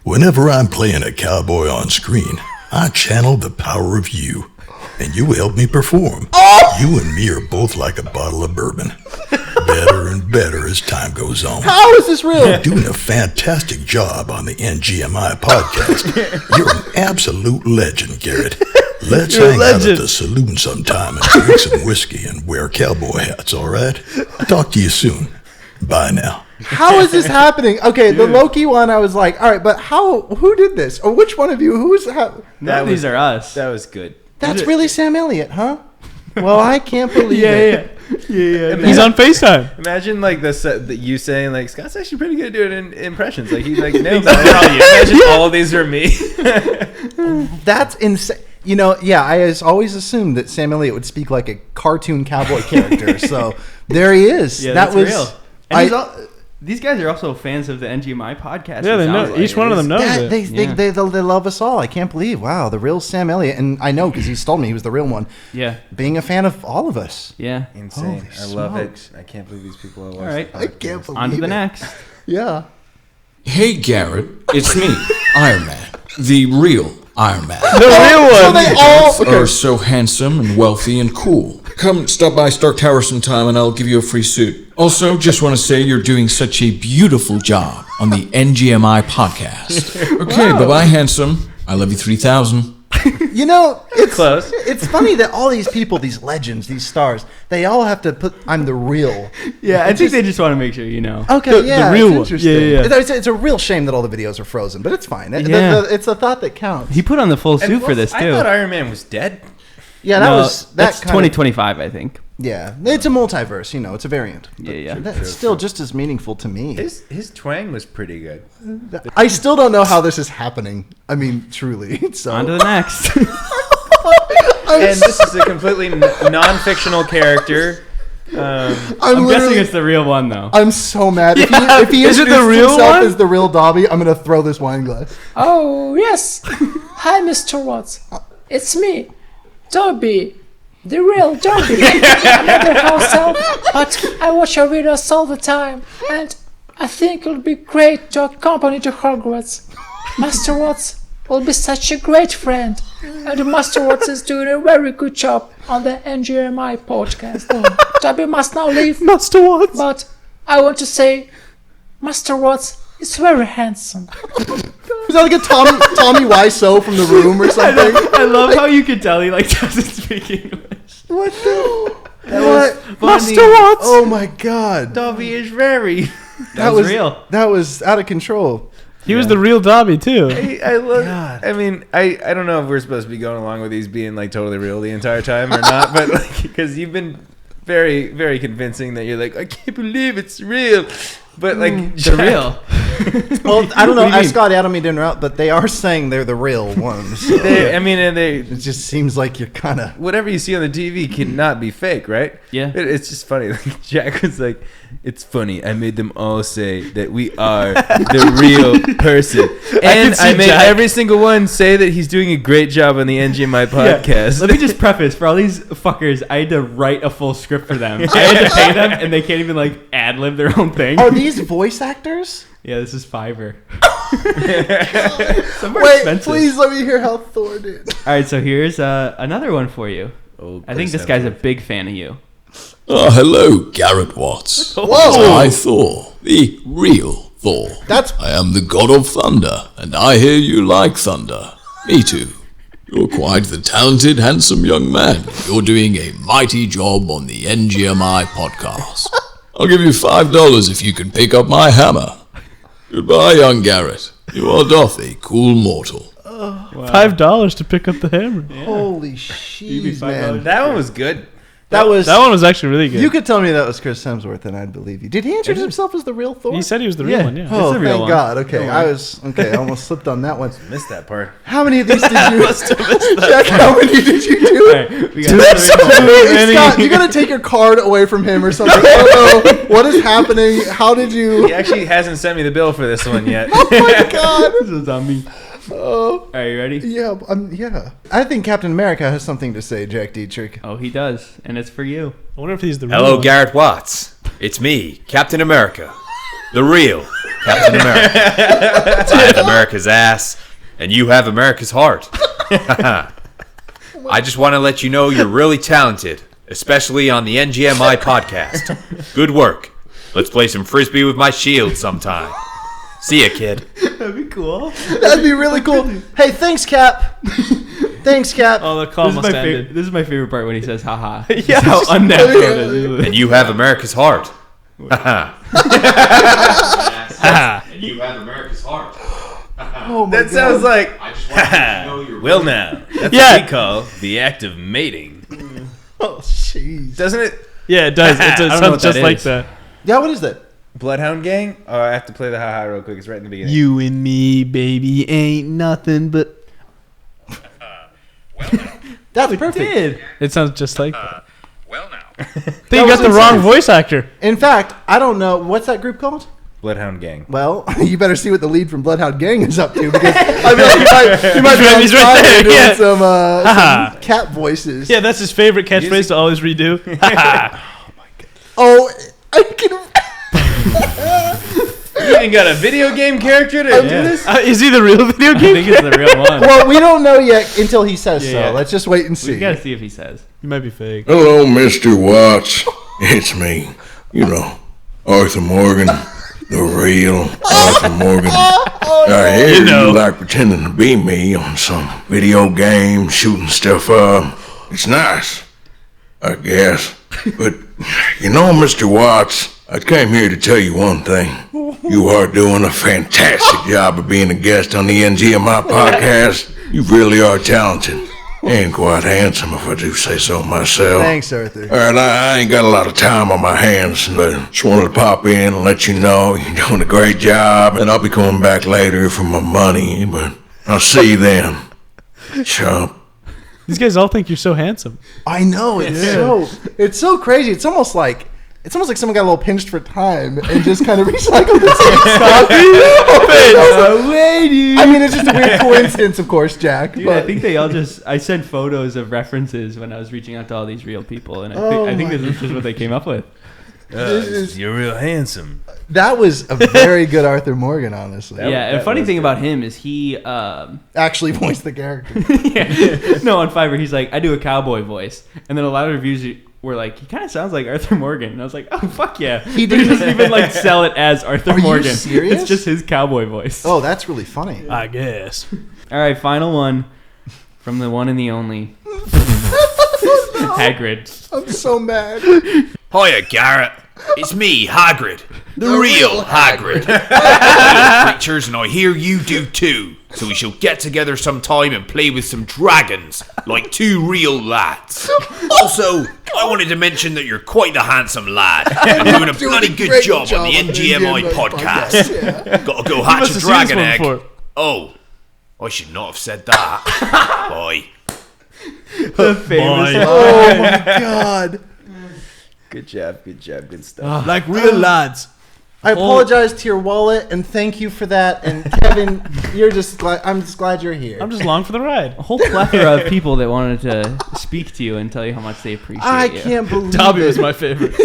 Whenever I'm playing a cowboy on screen, I channel the power of you, and you help me perform. You and me are both like a bottle of bourbon. Better and better as time goes on. How is this real? You're doing a fantastic job on the NGMI podcast. You're an absolute legend, Garrett. Let's You're a hang out legend. at the saloon sometime and drink some whiskey and wear cowboy hats, all right? Talk to you soon. Bye now. How is this happening? Okay, the Loki one, I was like, all right, but who did this? Or which one of you? None of these are us. That was good. That's really Sam Elliott, huh? Well, I can't believe it. Yeah. He's on FaceTime. Imagine like that you saying like Scott's actually pretty good at doing impressions. Like he like nails it. Imagine all of these are me. That's insane. You know, yeah, I always assumed that Sam Elliott would speak like a cartoon cowboy character. So there he is. Yeah, that that's was real. And these guys are also fans of the NGMI podcast. Yeah, it they know. sounds like. Each one of them knows that, it. they love us all. I can't believe. Wow, the real Sam Elliott. And I know because he's told me he was the real one. Yeah. Being a fan of all of us. Yeah. Insane. Holy I love smokes. it. I can't believe these people are watching. All right. the I can't podcast. believe On to the it. next. Yeah. Hey Garrett, it's me, Iron Man, the real Iron Man. The real one. So they all. You are so handsome and wealthy and cool. Come stop by Stark Tower sometime and I'll give you a free suit. Also, just want to say you're doing such a beautiful job on the NGMI podcast. Okay, bye-bye, handsome. I love you 3000. You know, it's Close. It's funny that all these people, these legends, these stars, they all have to put, I'm the real. Yeah, I think they just want to make sure you know. Okay, The yeah, real it's one. interesting. Yeah. It's a real shame that all the videos are frozen, but it's fine. Yeah. It's a thought that counts. He put on the full suit for this, I too. thought Iron Man was dead. Yeah, That's kind 2025, I think. Yeah, it's a multiverse. You know, it's a variant. Yeah. That's still just as meaningful to me. His twang was pretty good. I still don't know how this is happening. I mean, truly. So On to the next. And this is a completely non-fictional character. I'm guessing it's the real one, though. I'm so mad. Yeah, if he is it the introduced real himself one? as the real Dobby, I'm gonna throw this wine glass. Oh, yes. Hi, Mr. Watts. It's me, Dobby. The real Dobby. I'm at the house elf, but I watch your videos all the time, and I think it'll be great to accompany to Hogwarts. Master Watts will be such a great friend, and Master Watts is doing a very good job on the NGMI podcast. Dobby must now leave, Master Watts. but I want to say, Master Watts is very handsome. Is that like a Tommy Wiseau from The Room or something? I love how you can tell he doesn't speak English. What the? What? Master Watts. Oh my God! Dobby is very. That was real. That was out of control. He was the real Dobby too. I love. I mean, I don't know if we're supposed to be going along with these being like totally real the entire time or not, but like because you've been very, very convincing that you're like, I can't believe it's real, but like They're real. Well, I don't know. What do you mean? Scotty, I don't mean to interrupt, but they are saying they're the real ones. So I mean, and it just seems like you're kind of. whatever you see on the TV cannot be fake, right? Yeah. It's just funny. Like Jack was like, "It's funny. I made them all say that we are the real person, and I made every single one say that he's doing a great job on the NGMI podcast." Let me just preface, for all these fuckers, I had to write a full script for them. I had to pay them, and they can't even ad-lib their own thing. Are these voice actors? Yeah, this is Fiverr. Wait, please let me hear how Thor did. All right, so here's another one for you. Oh, I think this guy's a big fan of you. Hello, Garrett Watts. Whoa! I Thor, the real Thor. I am the god of thunder, and I hear you like thunder. Me too. You're quite the talented, handsome young man. You're doing a mighty job on the NGMI podcast. I'll give you $5 if you can pick up my hammer. Goodbye, young Garrett. You are doth a cool mortal. $5 to pick up the hammer. Holy shit, man! That one was good. That was. That one was actually really good. You could tell me that was Chris Hemsworth, and I'd believe you. Did he introduce himself as the real Thor? He said he was the real one. Yeah. Oh, the real thank one. God. Okay, I almost slipped on that one. Missed that part. How many of these did you? Jack, how many did you do? All right, we got That's so many. many. Scott, you gotta take your card away from him or something. Oh no! What is happening? How did you? He actually hasn't sent me the bill for this one yet. Oh my God! This is on me. Oh. Are you ready? Yeah, yeah. I think Captain America has something to say, Jack Dytrych. Oh, he does, and it's for you. I wonder if he's the real Hello, one. Garrett Watts. It's me, Captain America. The real Captain America. I have America's ass, and you have America's heart. I just want to let you know you're really talented, especially on the NGMI podcast. Good work. Let's play some frisbee with my shield sometime. See ya, kid. That'd be cool. That'd be really cool. Hey, thanks, Cap. Thanks, Cap. Oh, the call This is, must my have ended. this is my favorite part when he says haha. Yeah. How unnatural it is. And you have America's heart. And you have America's heart. Oh my That sounds like. I just want to let you know you're Well, now that's Yeah. what we call the act of mating, Oh, jeez. doesn't it? Yeah, it does. It don't know sounds what just that like is. that. Yeah, what is that? Bloodhound Gang. Oh, I have to play the haha real quick. It's right in the beginning. You and me, baby, ain't nothing but. That's perfect. It sounds just like that. Well now. I think you got the wrong voice actor. In fact, I don't know. What's that group called? Bloodhound Gang. Well, you better see what the lead from Bloodhound Gang is up to, because I feel like you might be on He's right fire there, doing yeah. some cat voices. Yeah, that's his favorite catchphrase to always redo. Oh, I can. You even got a video game character to do this? Is he the real video I game? think it's the real one. Well, we don't know yet until he says Yeah. so. Let's just wait and see. We gotta see if he says. He might be fake. Hello, Mr. Watts. It's me. You know, Arthur Morgan. The real Arthur Morgan. I hear you like pretending to be me on some video game, shooting stuff up. It's nice, I guess. But, Mr. Watts, I came here to tell you one thing. You are doing a fantastic job of being a guest on the NGMI podcast. You really are talented. And quite handsome, if I do say so myself. Thanks, Arthur. All right, I ain't got a lot of time on my hands, but just wanted to pop in and let you know you're doing a great job, and I'll be coming back later for my money, but I'll see you then, chump. These guys all think you're so handsome. I know, it's so crazy. It's almost like someone got a little pinched for time and just kind of recycled the same stuff. I mean, it's just a weird coincidence, of course, Jack. Dude, but I think they all I sent photos of references when I was reaching out to all these real people, and I think this is just what they came up with. You're real handsome. That was a very good Arthur Morgan, honestly. And the funny thing about him is he actually voiced the character. No, on Fiverr, he's like, I do a cowboy voice. And then a lot of reviews were like, he kind of sounds like Arthur Morgan. And I was like, oh, fuck yeah. He doesn't even sell it as Arthur Morgan. You serious? It's just his cowboy voice. Oh, that's really funny. I guess. All right, final one from the one and the only Hagrid. I'm so mad. Hiya, Garrett. It's me, Hagrid. The real Hagrid. I love pictures, and I hear you do too. So we shall get together sometime and play with some dragons, like two real lads. Also, I wanted to mention that you're quite the handsome lad. And doing a bloody good job on the NGMI podcast. Yeah. Gotta go hatch a dragon egg. Oh, I should not have said that. Bye. The famous. Oh my god. Good job, good stuff. Like real lads. I apologize to your wallet and thank you for that. And Kevin, I'm just glad you're here. I'm just along for the ride. A whole plethora of people that wanted to speak to you and tell you how much they appreciate you. I can't believe Dobby it. was my favorite.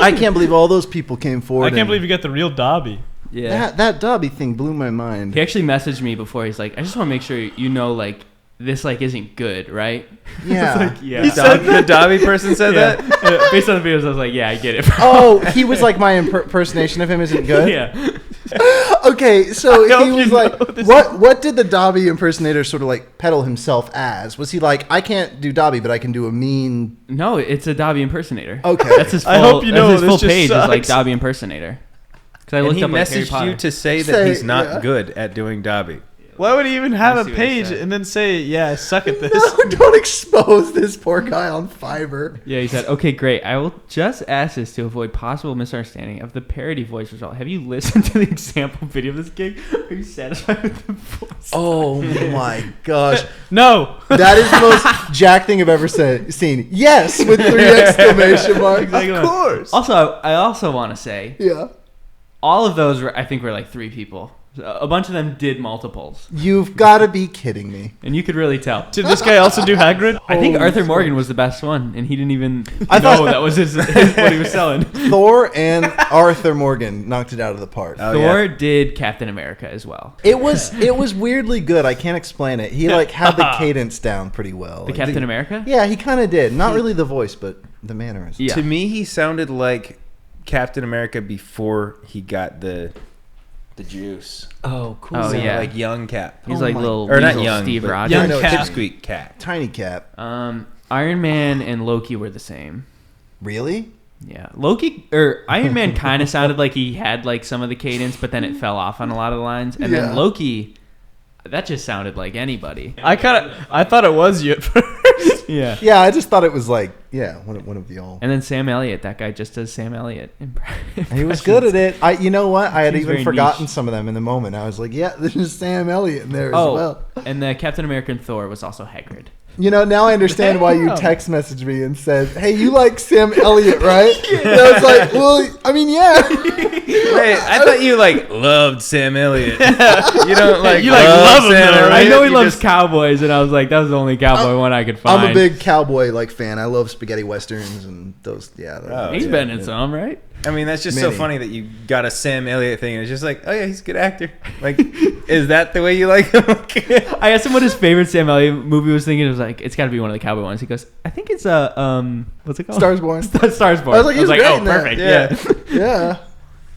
I can't believe all those people came forward. I can't believe you got the real Dobby. Yeah. That Dobby thing blew my mind. He actually messaged me before. He's like, I just want to make sure you know, this isn't good, right? Yeah. Yeah. The Dobby person said that? Based on the videos, I was like, yeah, I get it. Oh, he was like, my impersonation of him isn't good? Yeah. Okay, so he was like, this. what did the Dobby impersonator sort of peddle himself as? Was he like, I can't do Dobby, but I can do a mean... No, it's a Dobby impersonator. Okay. That's his full, I hope you know his full this just page sucks. is Dobby impersonator. Because I And looked he up Harry messaged Potter. you to say that he's not good at doing Dobby. Why would he even have I a see what he page said. and then say, yeah, I suck at this? No, don't expose this poor guy on Fiverr. Yeah, he said, okay, great. I will just ask this to avoid possible misunderstanding of the parody voice result. Have you listened to the example video of this gig? Are you satisfied with the voice? Oh my gosh. No. That is the most Jack thing I've ever seen. Yes, with 3 exclamation marks. Exactly. Of course. Also, I also want to say, Yeah. all of those were 3 people. A bunch of them did multiples, You've got to be kidding me. and you could really tell. Did this guy also do Hagrid? I think Holy Arthur smokes. Morgan was the best one, and he didn't even I know thought- that was what he was selling. Thor and Arthur Morgan knocked it out of the park. Oh, Thor did Captain America as well. It was weirdly good. I can't explain it. He had the cadence down pretty well. The Captain America? Yeah, he kind of did. Not really the voice, but the mannerisms. Yeah. To me, he sounded like Captain America before he got the juice. Oh, cool. Oh, yeah. Like young Cap. He's Oh like my- little Or not weasel young, Steve but Rogers. young no, Cap. Pipsqueak Cap. Tiny Cap. Iron Man and Loki were the same. Really? Yeah, Loki or Iron Man kind of sounded like he had some of the cadence, but then it fell off on a lot of the lines. And Yeah. then Loki, that just sounded like anybody. I thought it was you at first. Yeah. Yeah, I just thought it was one of the all. And then Sam Elliott, that guy just does Sam Elliott. He was good at it. You know what? I had He's even very forgotten niche. some of them in the moment. I was like, yeah, there's Sam Elliott in there as Oh, well. and the Captain American Thor was also Hagrid. You know, now I understand why you Damn. text messaged me and said, hey, you like Sam Elliott, right? And I was like, well, I mean, yeah. Wait, I thought you loved Sam Elliott. You don't You love him, Sam though, Elliott. right? I know he You loves just- cowboys, and I was like, that was the only cowboy one I could find. I'm a big cowboy fan. I love spaghetti westerns and those. Yeah. Oh, He's yeah, been in yeah. some, right? I mean, that's just so Many. funny that you got a Sam Elliott thing. And it's just like, oh yeah, he's a good actor. Is that the way you like him? I asked him what his favorite Sam Elliott movie was thinking. It was like, it's got to be one of the cowboy ones. He goes, I think it's what's it called? Stars Born. Stars Born. I was like, he's great oh, in that. perfect. Yeah. Yeah.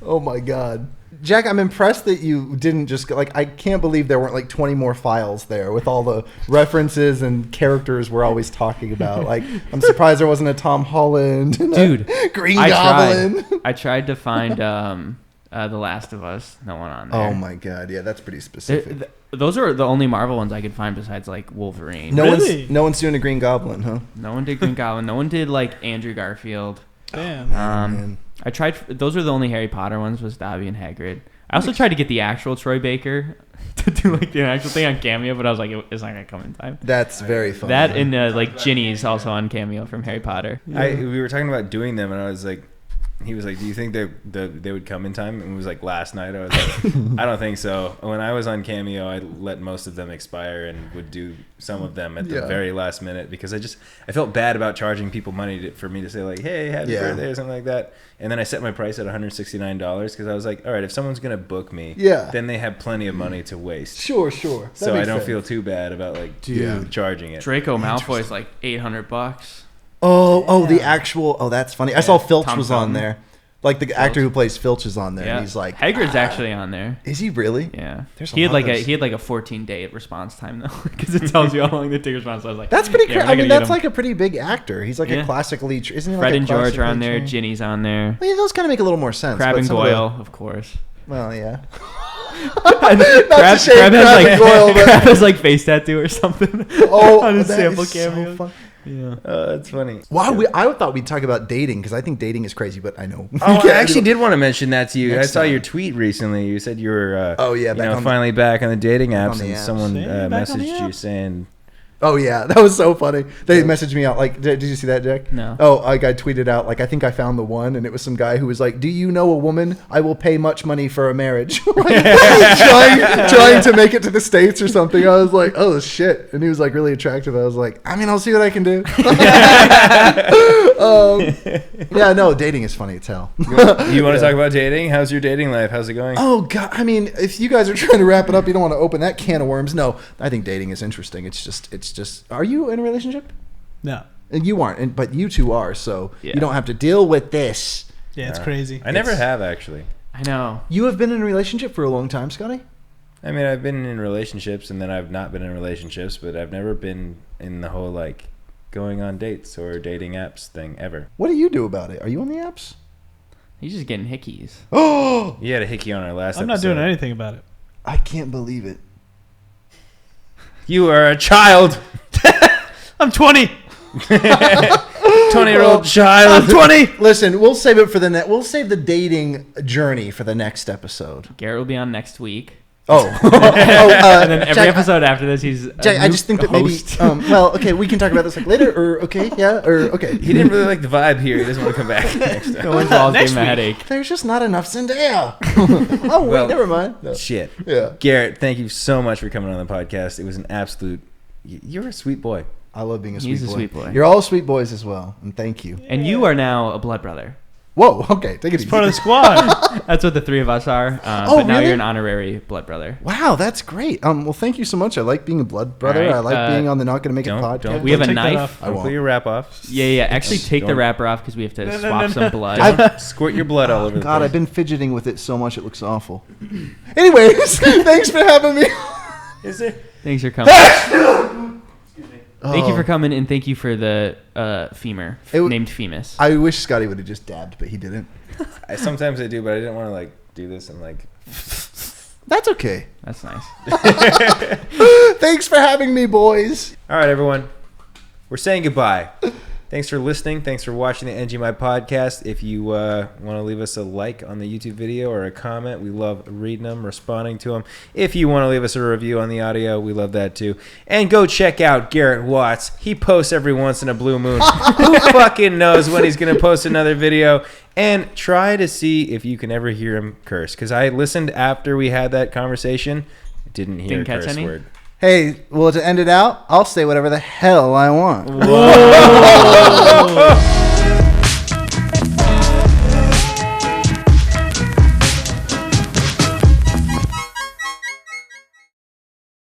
Oh my God. Jack, I'm impressed that you didn't just like. I can't believe there weren't like 20 more files there with all the references and characters we're always talking about. Like, I'm surprised there wasn't a Tom Holland, and Dude, Green Goblin. I tried to find The Last of Us. No one on there. Oh my god, yeah, that's pretty specific. Those are the only Marvel ones I could find besides like Wolverine. No Really? one's doing a Green Goblin, huh? No one did Green Goblin. No one did like Andrew Garfield. Damn. Man. I tried. Those are the only Harry Potter ones. Was Dobby and Hagrid. I also tried to get the actual Troy Baker to do like the actual thing on Cameo, but I was like, it's not gonna come in time. That's very funny. That and like Ginny's also on Cameo from Harry Potter. We were talking about doing them, and I was like, he was like, do you think they would come in time? And it was like last night. I was like, I don't think so. When I was on Cameo, I let most of them expire and would do some of them at the very last minute because I felt bad about charging people money for me to say like, hey, happy birthday or something like that. And then I set my price at $169 because I was like, all right, if someone's gonna book me, then they have plenty of money to waste. Sure. So I don't feel too bad about like charging it. Draco Malfoy's like $800. The actual. Oh, that's funny. I saw Filch Tom was on Felton. there. Like the actor who plays Filch is on there, Yeah, and he's like, Hagrid's actually on there. Is he really? Yeah, There's a he had lot like of a those. he had like a 14-day response time though, because it tells you how long they take response. So I was like, That's pretty yeah, crazy. we're I not mean, gonna get that's him. like a pretty big actor. He's like a classically. Isn't he like Fred a and George are on classically there. trained- Ginny's on there. Well, yeah, those kind of make a little more sense. Crab but and some of the- Goyle, of course. Well, yeah. Crab to shame has Crab like and Goyle, but- Crab has like face tattoo or something. Oh, on his that sample is so cameo. fun. Yeah. That's funny. Wow, I thought we'd talk about dating because I think dating is crazy, but I know. Oh, I actually did want to mention that to you. Next I saw time. your tweet recently. You said you were, back finally back on the dating apps, on the and apps. someone Back on the messaged you apps? saying, Oh yeah, that was so funny. They messaged me out like, did you see that, Jack? No. Oh, I tweeted out like, I think I found the one, and it was some guy who was like, "Do you know a woman? I will pay much money for a marriage." trying to make it to the States or something. I was like, oh shit, and he was like really attractive. I was like, I mean, I'll see what I can do. Yeah, no, dating is funny as hell. you want to talk about dating? How's your dating life? How's it going? Oh god, I mean, if you guys are trying to wrap it up, you don't want to open that can of worms. No, I think dating is interesting. It's just. Are you in a relationship? No. And you aren't, but you two are, so Yeah. you don't have to deal with this. Yeah, it's crazy. I never have, actually. I know. You have been in a relationship for a long time, Scotty? I mean, I've been in relationships, and then I've not been in relationships, but I've never been in the whole, like, going on dates or dating apps thing ever. What do you do about it? Are you on the apps? He's just getting hickeys. Oh, You had a hickey on our last I'm episode. not doing anything about it. I can't believe it. You are a child. I'm 20. 20-year-old child. I'm 20. Listen, we'll save it for we'll save the dating journey for the next episode. Garrett will be on next week. Oh, And then every Jack, episode after this, he's a Jack, I new just think that host. maybe. Well, okay, we can talk about this like later, or okay, yeah, or okay. He didn't really like the vibe here. He doesn't want to come back next time. No one's always Next giving him a week. headache. There's just not enough Zendaya. Oh wait, Well, never mind. No. Shit. Yeah, Garrett, thank you so much for coming on the podcast. It was an absolute... You're a sweet boy. I love being a He's sweet a boy. sweet boy. You're all sweet boys as well, and thank you. And you are now a blood brother. Whoa, okay, take it It's easy. part of the squad. That's what the three of us are. Oh, But now really? you're an honorary blood brother. Wow, that's great. Well, thank you so much. I like being a blood brother. All right, I like being on the Not Gonna Make It don't- podcast. don't- We have a take that knife. off. I Don't won't. put your wrap off. Yeah. Actually, take the Don't- wrapper off because we have to No, no, swap no, some no. blood. Squirt your blood all over the God, place. I've been fidgeting with it so much it looks awful. Anyways, thanks for having me. Is there? Thanks for coming. Thank you Oh. for coming, and thank you for the femur named Femus. I wish Scotty would have just dabbed, but he didn't. Sometimes I do, but I didn't want to like do this and like... That's okay. That's nice. Thanks for having me, boys. All right, everyone. We're saying goodbye. Thanks for listening. Thanks for watching the NGMI podcast. If you want to leave us a like on the YouTube video or a comment, we love reading them, responding to them. If you want to leave us a review on the audio, we love that too. And go check out Garrett Watts. He posts every once in a blue moon. Who fucking knows when he's going to post another video? And try to see if you can ever hear him curse. Because I listened after we had that conversation. Didn't hear Didn't a catch curse any? word. Hey, well, to end it out, I'll say whatever the hell I want. Whoa.